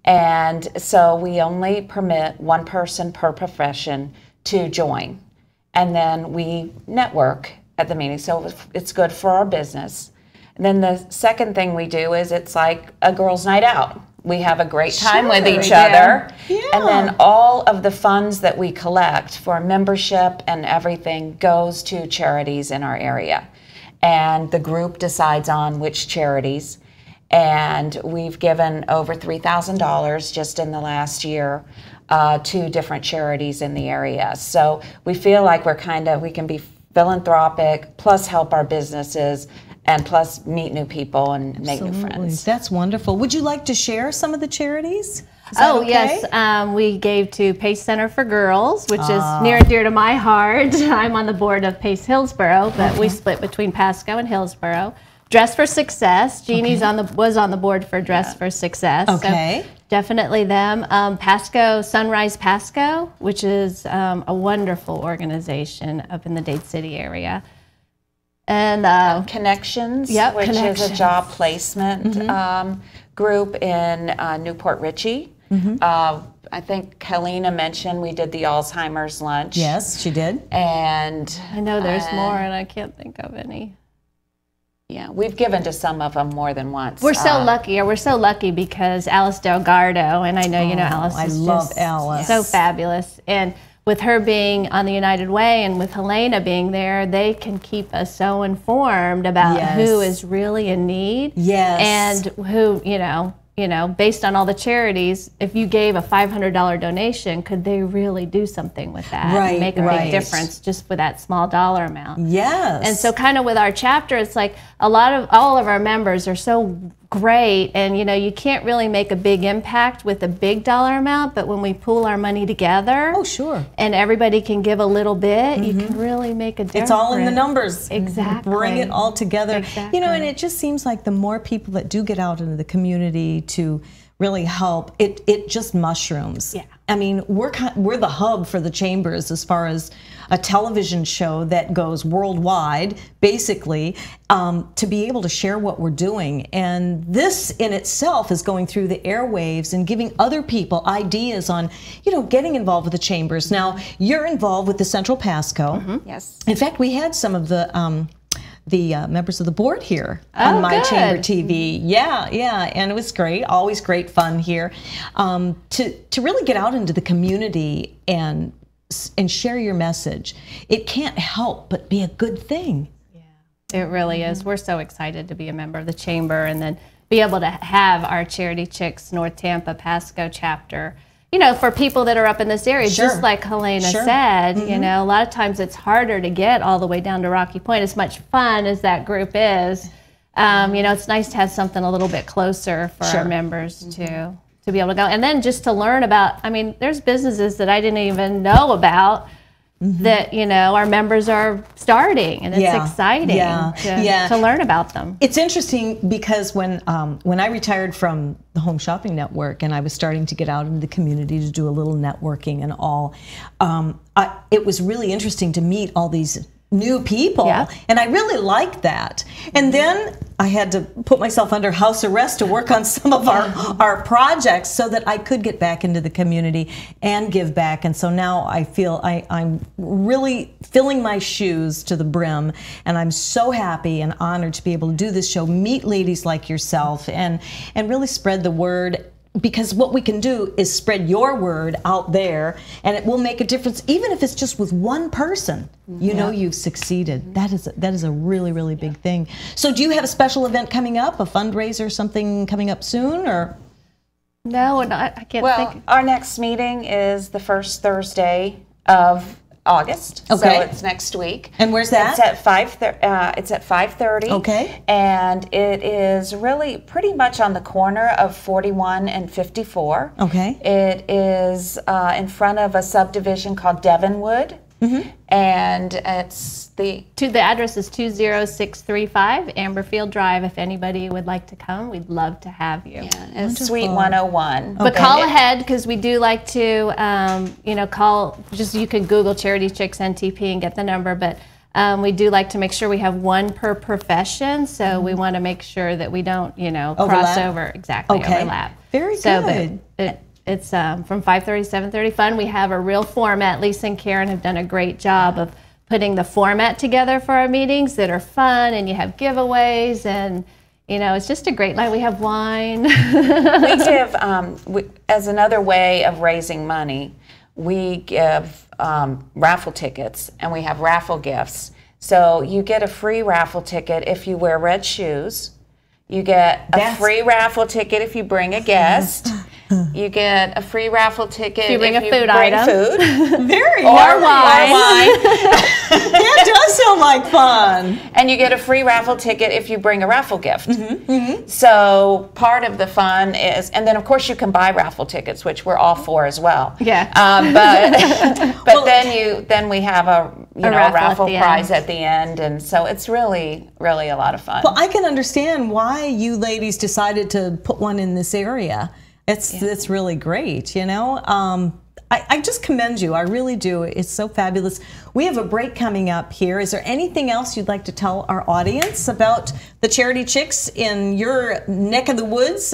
S16: And so we only permit one person per profession to join. And then we network at the meeting, so it's good for our business. And then the second thing we do is it's like a girls' night out. We have a great time with each other.
S1: Yeah.
S16: And then all of the funds that we collect for membership and everything goes to charities in our area. And the group decides on which charities. And we've given over $3,000 just in the last year to different charities in the area. So we feel like we can be philanthropic, plus help our businesses, and plus meet new people and make new friends.
S1: That's wonderful. Would you like to share some of the charities?
S17: Yes. We gave to Pace Center for Girls, which is near and dear to my heart. I'm on the board of Pace Hillsboro, but we split between Pasco and Hillsboro. Dress for Success. Jeannie's was on the board for Dress for Success.
S1: Okay.
S17: So definitely them. Pasco, Sunrise Pasco, which is a wonderful organization up in the Dade City area. And
S16: Connections,
S17: yep,
S16: which
S17: Connections.
S16: is a job placement group in Newport Richey. I think Helena mentioned we did the Alzheimer's lunch.
S1: Yes, she did.
S16: And
S17: I know there's more, and I can't think of any.
S16: Yeah, we've given to some of them more than once.
S17: We're so lucky. We're so lucky because Alice Delgado, and I know you know Alice.
S1: I
S17: is
S1: love
S17: just
S1: Alice.
S17: So fabulous. And with her being on the United Way and with Helena being there, they can keep us so informed about who is really in need.
S1: Yes.
S17: And who, based on all the charities, if you gave a $500 donation, could they really do something with that and make a big difference just with that small dollar amount?
S1: Yes.
S17: And so kind of with our chapter, it's like all of our members are so great, and you can't really make a big impact with a big dollar amount, but when we pool our money together, and everybody can give a little bit, you can really make a difference.
S1: It's all in the numbers.
S17: Exactly.
S1: Bring it all together.
S17: Exactly.
S1: And it just seems like the more people that do get out into the community to really help, it just mushrooms.
S17: Yeah.
S1: I mean, we're the hub for the Chambers as far as a television show that goes worldwide, basically, to be able to share what we're doing. And this in itself is going through the airwaves and giving other people ideas on, getting involved with the Chambers. Now, you're involved with the Central Pasco.
S16: Yes.
S1: In fact, we had some of the members of the board here on My Chamber TV. Yeah, and it was great. Always great fun here. To really get out into the community and share your message. It can't help but be a good thing.
S17: It really is. We're so excited to be a member of the Chamber and then be able to have our Charity Chicks North Tampa Pasco chapter. For people that are up in this area, just like Helena said, a lot of times it's harder to get all the way down to Rocky Point. As much fun as that group is, it's nice to have something a little bit closer for our members to be able to go. And then just to learn about, there's businesses that I didn't even know about that, you know, our members are starting, and it's exciting to learn about them.
S1: It's interesting because when I retired from the Home Shopping Network and I was starting to get out into the community to do a little networking and all, it was really interesting to meet all these new people, and I really liked that. And then I had to put myself under house arrest to work on some of our projects so that I could get back into the community and give back. And so now I feel I'm really filling my shoes to the brim, and I'm so happy and honored to be able to do this show, meet ladies like yourself, and really spread the word. Because what we can do is spread your word out there, and it will make a difference, even if it's just with one person. You know you've succeeded. That is a really, really big thing. So do you have a special event coming up, a fundraiser, something coming up soon, or?
S17: No, I can't think.
S16: Well, our next meeting is the first Thursday of August, so it's next week.
S1: And where's that?
S16: It's at 5:30.
S1: Okay.
S16: And it is really pretty much on the corner of 41 and 54.
S1: Okay.
S16: It is in front of a subdivision called Devonwood. And it's the
S17: address is 20635 Amberfield Drive. If anybody would like to come, we'd love to have you.
S16: Yeah, it's Suite 101.
S17: But call ahead, because we do like to, you know, call. Just you can Google Charity Chicks NTP and get the number. But we do like to make sure we have one per profession. So we want to make sure that we don't, you know, cross over overlap.
S1: Very good.
S17: It's from 5:30 to 7:30 fun. We have a real format. Lisa and Karen have done a great job of putting the format together for our meetings that are fun, and you have giveaways, and you know, it's just a great night. We have wine.
S16: We give, as another way of raising money, we give raffle tickets, and we have raffle gifts. So you get a free raffle ticket if you wear red shoes. You get a free raffle ticket if you bring a guest. You get a free raffle ticket
S17: if you bring
S16: if
S17: a food item.
S1: Very
S16: or wine.
S1: That does sound like fun.
S16: And you get a free raffle ticket if you bring a raffle gift. So part of the fun is, and then of course you can buy raffle tickets, which we're all for as well.
S17: Yeah.
S16: But then we have a raffle prize at the end, and so it's really a lot of fun.
S1: Well, I can understand why you ladies decided to put one in this area. It's really great, you know. I just commend you. I really do. It's so fabulous. We have a break coming up here. Is there anything else you'd like to tell our audience about the Charity Chicks in your neck of the woods?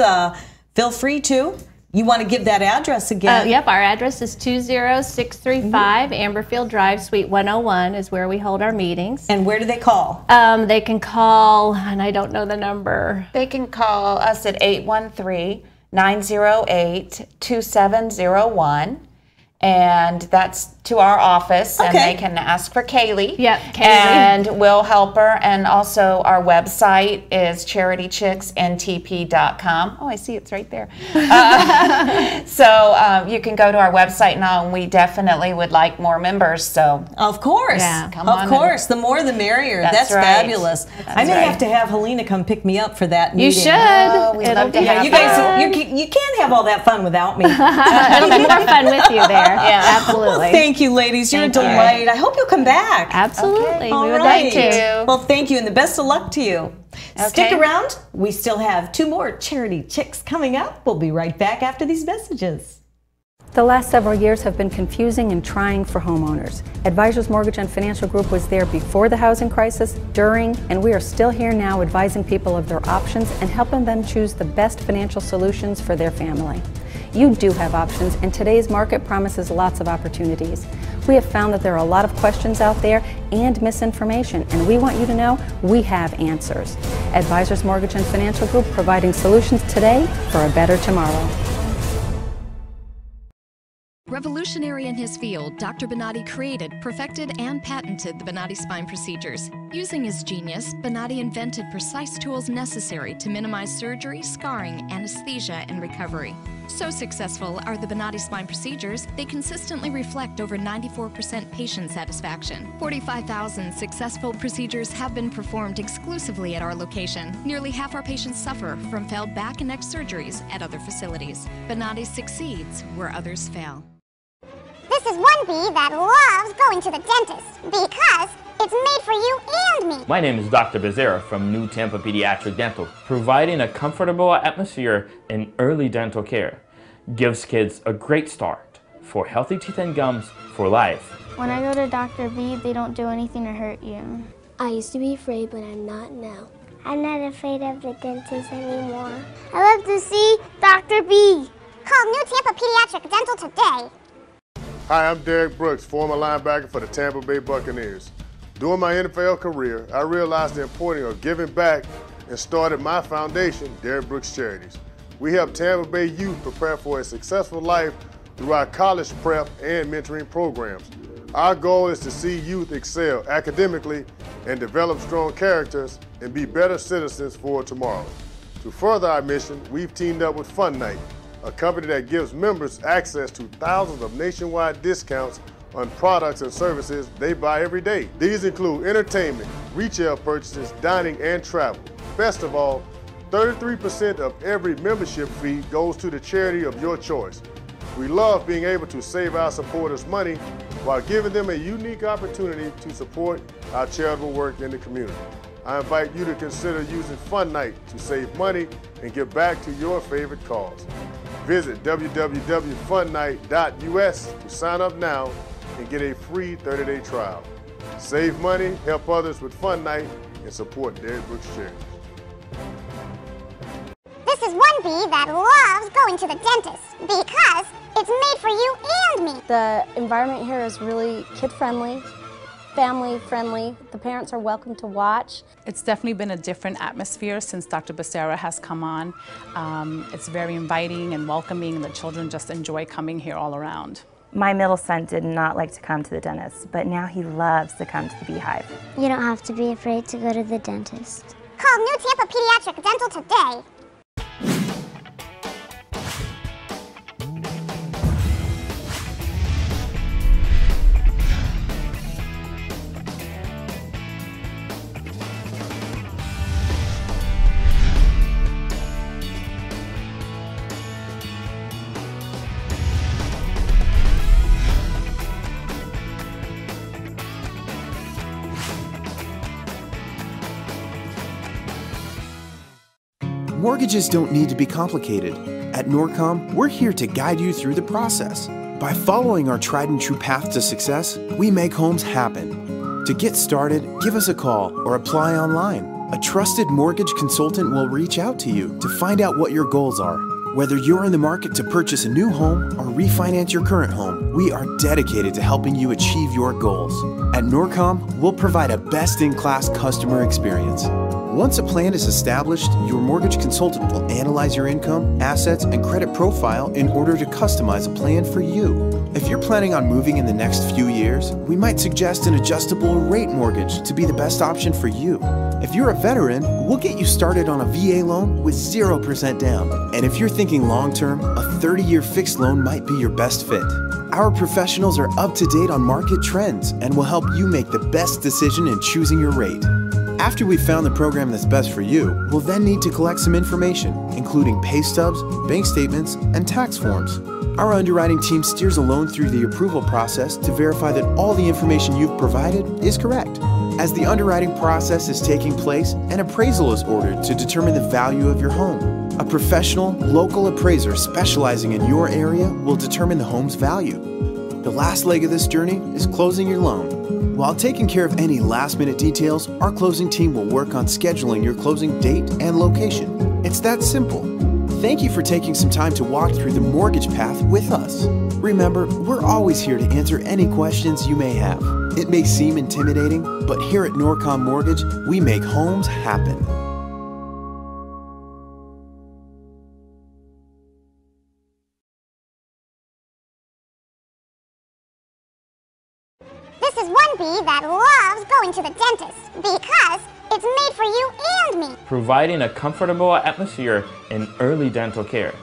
S1: Feel free to. You want to give that address again?
S17: Yep, our address is 20635 Amberfield Drive, Suite 101 is where we hold our meetings.
S1: And where do they call?
S17: They can call, and I don't know the number.
S16: They can call us at 813-908-2701. And that's to our office, and they can ask for Kaylee.
S17: Yep, Kaylee.
S16: And we'll help her. And also our website is charitychicksntp.com. Oh, I see it's right there. So you can go to our website now, and we definitely would like more members. So
S1: of course,
S16: come on.
S1: Of course, the more the merrier. That's
S16: right.
S1: Fabulous. I may have to have Helena come pick me up for that meeting.
S17: You should.
S16: Oh, we'd love to have
S1: you guys. You can't have all that fun without me.
S17: It'll be more fun with you there. Yeah, absolutely.
S1: Well, thank you, ladies. You're a delight. I hope you'll come back.
S17: Absolutely.
S1: All
S17: we would
S1: right.
S17: like to.
S1: Well, thank you, and the best of luck to you.
S16: Okay.
S1: Stick around. We still have 2 more Charity Chicks coming up. We'll be right back after these messages.
S3: The last several years have been confusing and trying for homeowners. Advisors Mortgage and Financial Group was there before the housing crisis, during, and we are still here now advising people of their options and helping them choose the best financial solutions for their family. You do have options, and today's market promises lots of opportunities. We have found that there are a lot of questions out there and misinformation, and we want you to know we have answers. Advisors Mortgage and Financial Group, providing solutions today for a better tomorrow.
S4: Revolutionary in his field, Dr. Bonati created, perfected, and patented the Bonati spine procedures. Using his genius, Bonati invented precise tools necessary to minimize surgery, scarring, anesthesia, and recovery. So successful are the Bonati spine procedures, they consistently reflect over 94% patient satisfaction. 45,000 successful procedures have been performed exclusively at our location. Nearly half our patients suffer from failed back and neck surgeries at other facilities. Bonati succeeds where others fail.
S5: This is is one bee that loves going to the dentist because it's made for you and me.
S6: My name is Dr. Becerra from New Tampa Pediatric Dental, providing a comfortable atmosphere in early dental care. Gives kids a great start for healthy teeth and gums for life.
S7: When I go to Dr. B, they don't do anything to hurt you.
S8: I used to be afraid, but I'm not now. I'm not afraid of the dentist anymore. I love to see Dr. B.
S5: Call New Tampa Pediatric Dental today.
S9: Hi, I'm Derek Brooks, former linebacker for the Tampa Bay Buccaneers. During my NFL career, I realized the importance of giving back and started my foundation, Derek Brooks Charities. We help Tampa Bay youth prepare for a successful life through our college prep and mentoring programs. Our goal is to see youth excel academically and develop strong characters and be better citizens for tomorrow. To further our mission, we've teamed up with Fun Night, a company that gives members access to thousands of nationwide discounts on products and services they buy every day. These include entertainment, retail purchases, dining, and travel. Best of all, 33% of every membership fee goes to the charity of your choice. We love being able to save our supporters money while giving them a unique opportunity to support our charitable work in the community. I invite you to consider using Fun Night to save money and give back to your favorite cause. Visit www.funnight.us to sign up now and get a free 30-day trial. Save money, help others with Fun Night, and support Derek Brooks Charities.
S5: This is one bee that loves going to the dentist because it's made for you and me.
S10: The environment here is really kid-friendly, family-friendly. The parents are welcome to watch.
S11: It's definitely been a different atmosphere since Dr. Becerra has come on. It's very inviting and welcoming, and the children just enjoy coming here all around.
S12: My middle son did not like to come to the dentist, but now he loves to come to the Beehive.
S8: You don't have to be afraid to go to the dentist.
S5: Call New Tampa Pediatric Dental today.
S13: Mortgages don't need to be complicated. At Norcom, we're here to guide you through the process. By following our tried and true path to success, we make homes happen. To get started, give us a call or apply online. A trusted mortgage consultant will reach out to you to find out what your goals are. Whether you're in the market to purchase a new home or refinance your current home, we are dedicated to helping you achieve your goals. At Norcom, we'll provide a best-in-class customer experience. Once a plan is established, your mortgage consultant will analyze your income, assets, and credit profile in order to customize a plan for you. If you're planning on moving in the next few years, we might suggest an adjustable rate mortgage to be the best option for you. If you're a veteran, we'll get you started on a VA loan with 0% down. And if you're thinking long-term, a 30-year fixed loan might be your best fit. Our professionals are up to date on market trends and will help you make the best decision in choosing your rate. After we've found the program that's best for you, we'll then need to collect some information, including pay stubs, bank statements, and tax forms. Our underwriting team steers a loan through the approval process to verify that all the information you've provided is correct. As the underwriting process is taking place, an appraisal is ordered to determine the value of your home. A professional, local appraiser specializing in your area will determine the home's value. The last leg of this journey is closing your loan. While taking care of any last-minute details, our closing team will work on scheduling your closing date and location. It's that simple. Thank you for taking some time to walk through the mortgage path with us. Remember, we're always here to answer any questions you may have. It may seem intimidating, but here at Norcom Mortgage, we make homes happen.
S5: This is one bee that loves going to the dentist because it's made for you and me.
S6: Providing a comfortable atmosphere in early dental care.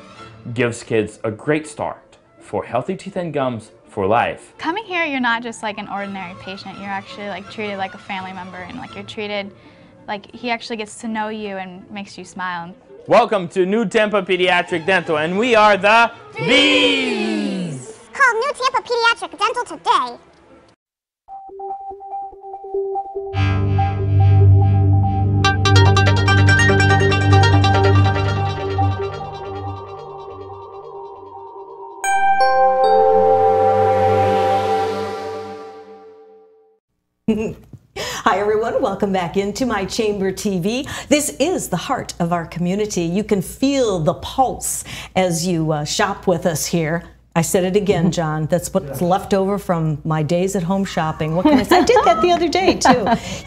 S6: Gives kids a great start for healthy teeth and gums for life.
S14: Coming here, you're not just like an ordinary patient. You're actually like treated like a family member, and like you're treated like he actually gets to know you and makes you smile.
S6: Welcome to New Tampa Pediatric Dental, and we are the Bees!
S5: Call Call New Tampa Pediatric Dental today.
S1: Hi everyone, welcome back into My Chamber TV. This is the heart of our community. You can feel the pulse as you shop with us here. I said it again, John. That's what's left over from my days at home shopping. What can I say? I did that the other day, too. You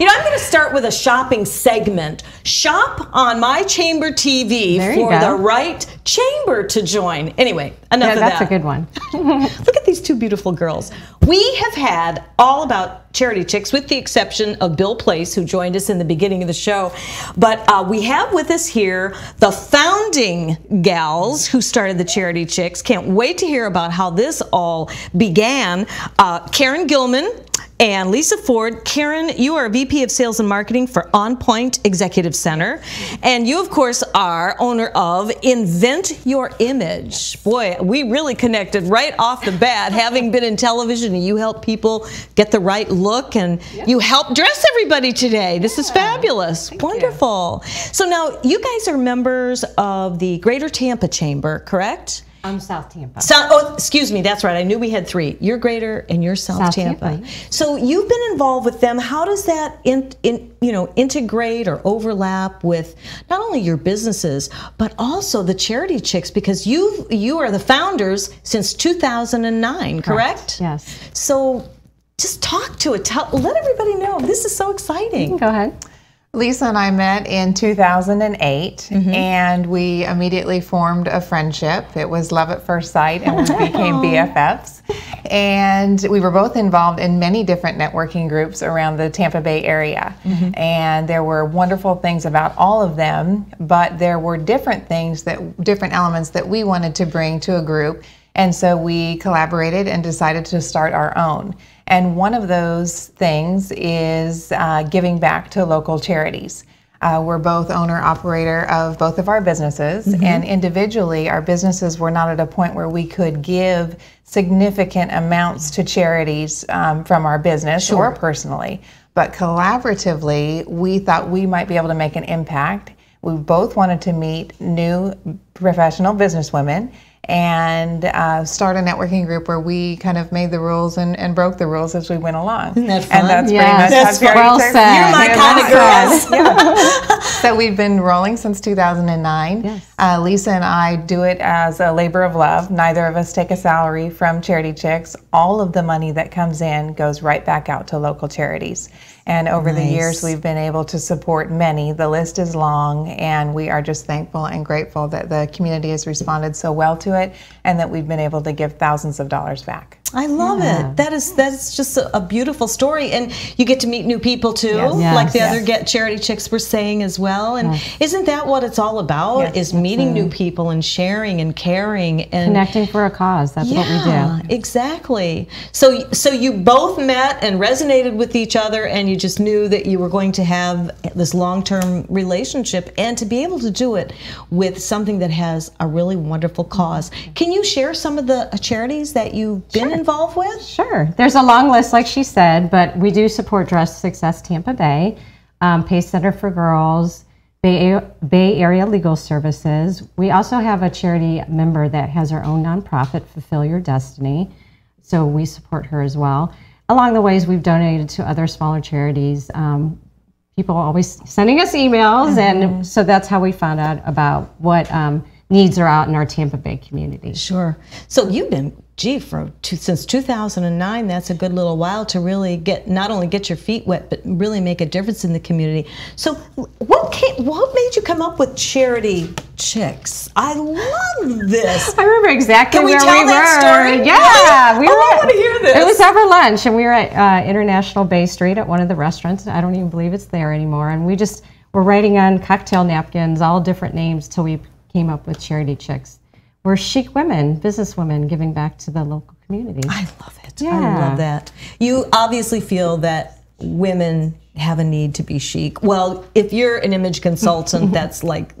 S1: know, I'm going to start with a shopping segment. Shop on My Chamber TV for the right chamber to join. Anyway, enough of that.
S18: That's a good one.
S1: Look at these two beautiful girls. We have had all about Charity Chicks, with the exception of Bill Place, who joined us in the beginning of the show. But we have with us here the founding gals who started the Charity Chicks. Can't wait to hear about how this all began. Karen Gilman and Lisa Ford. Karen, you are VP of Sales and Marketing for On Point Executive Center. And you, of course, are owner of Invent Your Image. Boy, we really connected right off the bat, having been in television, and you help people get the right look, and you help dress everybody today. This is fabulous. Wonderful. So now, you guys are members of the Greater Tampa Chamber, correct?
S18: I'm South Tampa.
S1: Oh, excuse me, that's right. I knew we had three. You're Greater and you're South Tampa. So you've been involved with them. How does that integrate or overlap with not only your businesses, but also the Charity Chicks? Because you are the founders since 2009, correct?
S18: Yes.
S1: So just talk to it. Let everybody know. This is so exciting.
S18: Go ahead.
S19: Lisa and I met in 2008, and we immediately formed a friendship. It was love at first sight, and we became BFFs. And we were both involved in many different networking groups around the Tampa Bay area. And there were wonderful things about all of them, but there were different elements that we wanted to bring to a group. And so we collaborated and decided to start our own. And one of those things is giving back to local charities. We're both owner-operator of both of our businesses, and individually our businesses were not at a point where we could give significant amounts to charities from our business or personally. But collaboratively, we thought we might be able to make an impact. We both wanted to meet new professional businesswomen and start a networking group where we kind of made the rules and broke the rules as we went along.
S1: Isn't that fun?
S19: And that's pretty much how
S1: well said. You're my kind of girl.
S19: So we've been rolling since 2009. Yes. Lisa and I do it as a labor of love. Neither of us take a salary from Charity Chicks. All of the money that comes in goes right back out to local charities. And over the years, we've been able to support many. The list is long, and we are just thankful and grateful that the community has responded so well to it, and that we've been able to give thousands of dollars back.
S1: I love it. That's just a beautiful story, and you get to meet new people too, like the other Charity Chicks were saying as well. And isn't that what it's all about? Is meeting new people and sharing and caring and
S18: connecting for a cause. That's what we do.
S1: Exactly. So you both met and resonated with each other, and you just knew that you were going to have this long-term relationship, and to be able to do it with something that has a really wonderful cause. Can you share some of the charities that you've been involved with?
S18: Sure. There's a long list, like she said, but we do support Dress Success Tampa Bay, Pace Center for Girls, Bay Area Legal Services. We also have a charity member that has her own nonprofit, Fulfill Your Destiny, so we support her as well. Along the ways, we've donated to other smaller charities. People are always sending us emails, and so that's how we found out about what needs are out in our Tampa Bay community.
S1: Sure. So you've been, since 2009, that's a good little while to really not only get your feet wet, but really make a difference in the community. So what made you come up with Charity Chicks? I love this.
S18: I remember exactly where we were.
S1: Can we tell that story?
S18: Yeah.
S1: We were I want to hear this.
S18: It was over lunch, and we were at International Bay Street at one of the restaurants. I don't even believe it's there anymore. And we just were writing on cocktail napkins, all different names, till we came up with Charity Chicks. We're chic women, business women, giving back to the local community.
S1: I love it. Yeah. I love that. You obviously feel that women have a need to be chic. Well, if you're an image consultant, that's like,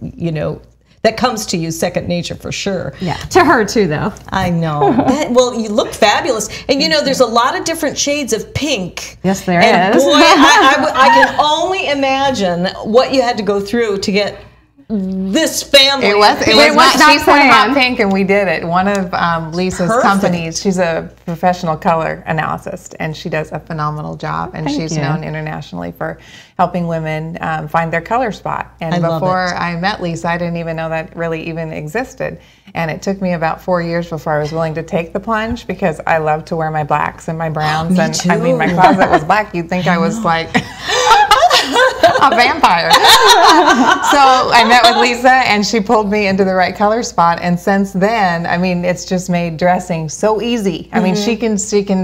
S1: that comes to you second nature for sure.
S18: Yeah, to her too, though.
S1: I know. Well, you look fabulous, and you know there's a lot of different shades of pink.
S18: Yes, there
S1: and
S18: is.
S1: Boy, I can only imagine what you had to go through to get this family.
S19: It was not. She said hot pink, and we did it. One of Lisa's companies. She's a professional color analyst, and she does a phenomenal job. And she's known internationally for helping women find their color spot. And before I met Lisa, I didn't even know that really even existed. And it took me about 4 years before I was willing to take the plunge, because I love to wear my blacks and my browns.
S1: Me
S19: and
S1: too.
S19: I mean, my closet was black. You'd think I was like a vampire. So I met with Lisa, and she pulled me into the right color spot. And since then, I mean, it's just made dressing so easy. I mean, she can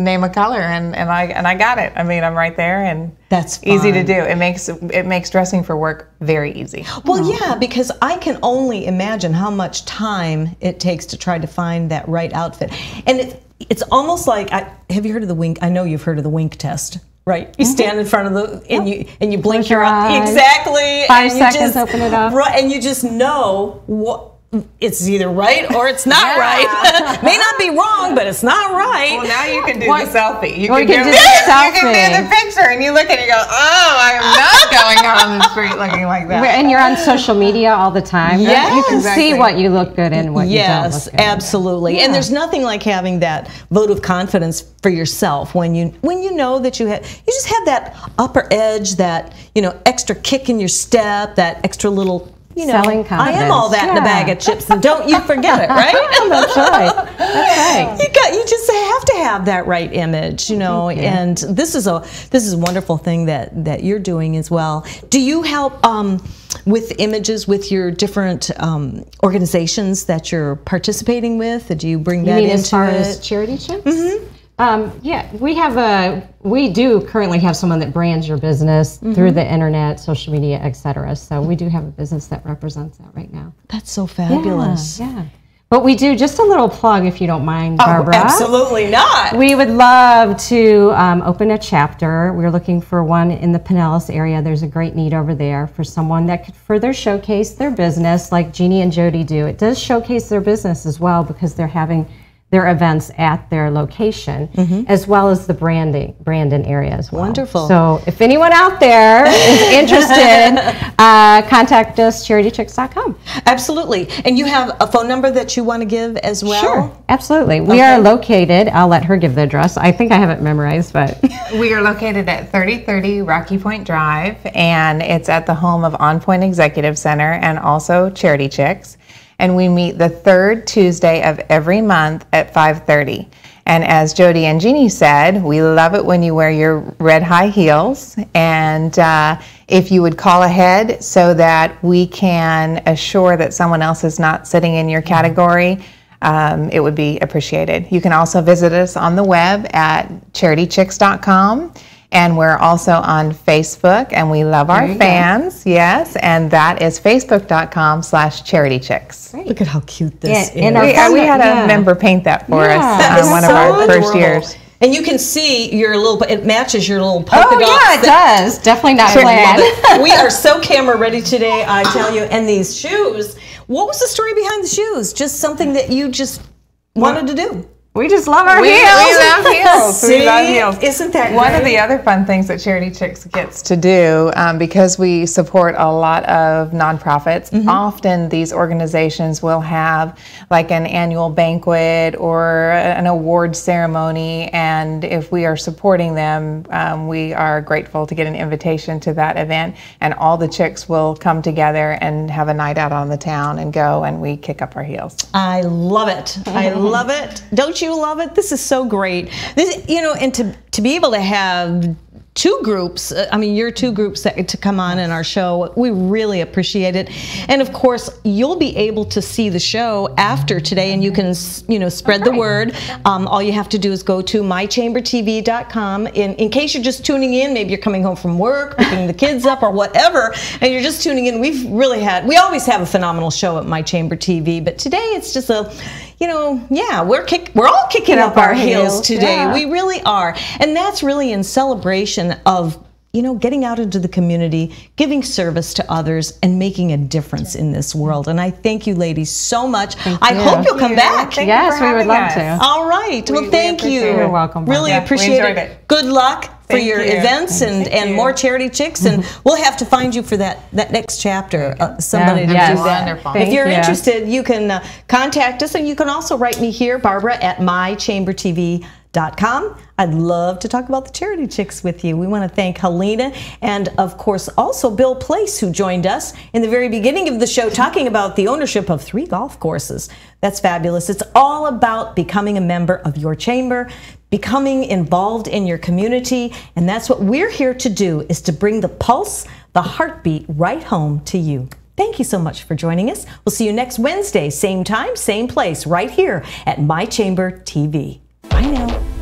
S19: name a color, and I got it. I mean, I'm right there, and
S1: that's
S19: easy to do. It makes dressing for work very easy.
S1: Well, yeah, because I can only imagine how much time it takes to try to find that right outfit, and it's almost like have you heard of the wink? I know you've heard of the wink test. Right, you stand in front of the and you blink your eyes. Exactly.
S18: 5 seconds, open it up.
S1: Right, and you just know what it's either right or it's not right. May not be wrong, but it's not right.
S19: Well, now you can do the selfie. You
S18: can
S19: do the picture, and you look and you go, "Oh, I am not going out on the street looking like that."
S18: And you're on social media all the time.
S1: Yes,
S18: you can see what you look good in, what you don't look good in.
S1: Yes, absolutely. Yeah. And there's nothing like having that vote of confidence for yourself when you know that you just have that upper edge, that extra kick in your step, that extra little.
S18: Selling confidence.
S1: I am all that in a bag of chips, and don't you forget it, right?
S18: That's right. That's right.
S1: You just have to have that right image, and this is a wonderful thing that you're doing as well. Do you help with images with your different organizations that you're participating with? Do you bring that into
S18: as far as Charity Chicks?
S1: Mm-hmm.
S18: Yeah, we do currently have someone that brands your business through the internet, social media, etc. So we do have a business that represents that right now.
S1: That's so fabulous.
S18: Yeah. But we do, just a little plug if you don't mind, Barbara.
S1: Oh, absolutely not.
S18: We would love to open a chapter. We're looking for one in the Pinellas area. There's a great need over there for someone that could further showcase their business like Jeannie and Jody do. It does showcase their business as well, because they're having their events at their location, as well as the Brandon area as well.
S1: Wonderful.
S18: So if anyone out there is interested, contact us, charitychicks.com.
S1: Absolutely. And you have a phone number that you want to give as well?
S18: Sure, absolutely. We are located, I'll let her give the address. I think I have it memorized, but.
S19: We are located at 3030 Rocky Point Drive, and it's at the home of On Point Executive Center and also Charity Chicks. And we meet the third Tuesday of every month at 5:30. And as Jody and Jeannie said, we love it when you wear your red high heels. And if you would call ahead so that we can assure that someone else is not sitting in your category, it would be appreciated. You can also visit us on the web at charitychicks.com. And we're also on Facebook, and we love our fans. Yes, and that is facebook.com/charitychicks.
S1: Look at how cute this is.
S19: And we had a member paint that for us on one of our first years.
S1: And you can see your little, it matches your little polka dots.
S18: Oh, yeah, it does. Definitely not planned.
S1: We are so camera ready today, I tell you. And these shoes, what was the story behind the shoes? Just something that you just wanted to do?
S18: We just love our heels.
S19: We love heels.
S1: See?
S19: We love heels.
S1: Isn't that
S19: one
S1: great?
S19: of the other fun things that Charity Chicks gets to do, because we support a lot of nonprofits, often these organizations will have like an annual banquet or an award ceremony, and if we are supporting them, we are grateful to get an invitation to that event, and all the chicks will come together and have a night out on the town and go, and we kick up our heels.
S1: I love it. I love it. Don't you love it? This is so great. This, and to be able to have two groups, your two groups to come on in our show, we really appreciate it. And of course, you'll be able to see the show after today, and you can, spread the word. All you have to do is go to mychambertv.com. In case you're just tuning in, maybe you're coming home from work, picking the kids up or whatever, and you're just tuning in. We always have a phenomenal show at My Chamber TV, but today it's just we're all kicking up our heels today. Yeah. We really are. And that's really in celebration of you know, getting out into the community, giving service to others, and making a difference in this world. And I thank you ladies so much. I hope you'll come back.
S18: Yes, we would love to.
S1: All right. Well, thank you.
S18: You're welcome.
S1: Really appreciate it. Good luck for your events and more Charity Chicks. And we'll have to find you for that next chapter. Somebody to do that.
S19: Wonderful.
S1: If you're interested, you can contact us, and you can also write me here, Barbara, at mychambertv.com. I'd love to talk about the Charity Chicks with you. We want to thank Helena and, of course, also Bill Place, who joined us in the very beginning of the show talking about the ownership of 3 golf courses. That's fabulous. It's all about becoming a member of your chamber, becoming involved in your community, and that's what we're here to do, is to bring the pulse, the heartbeat right home to you. Thank you so much for joining us. We'll see you next Wednesday, same time, same place, right here at My Chamber TV. Bye now.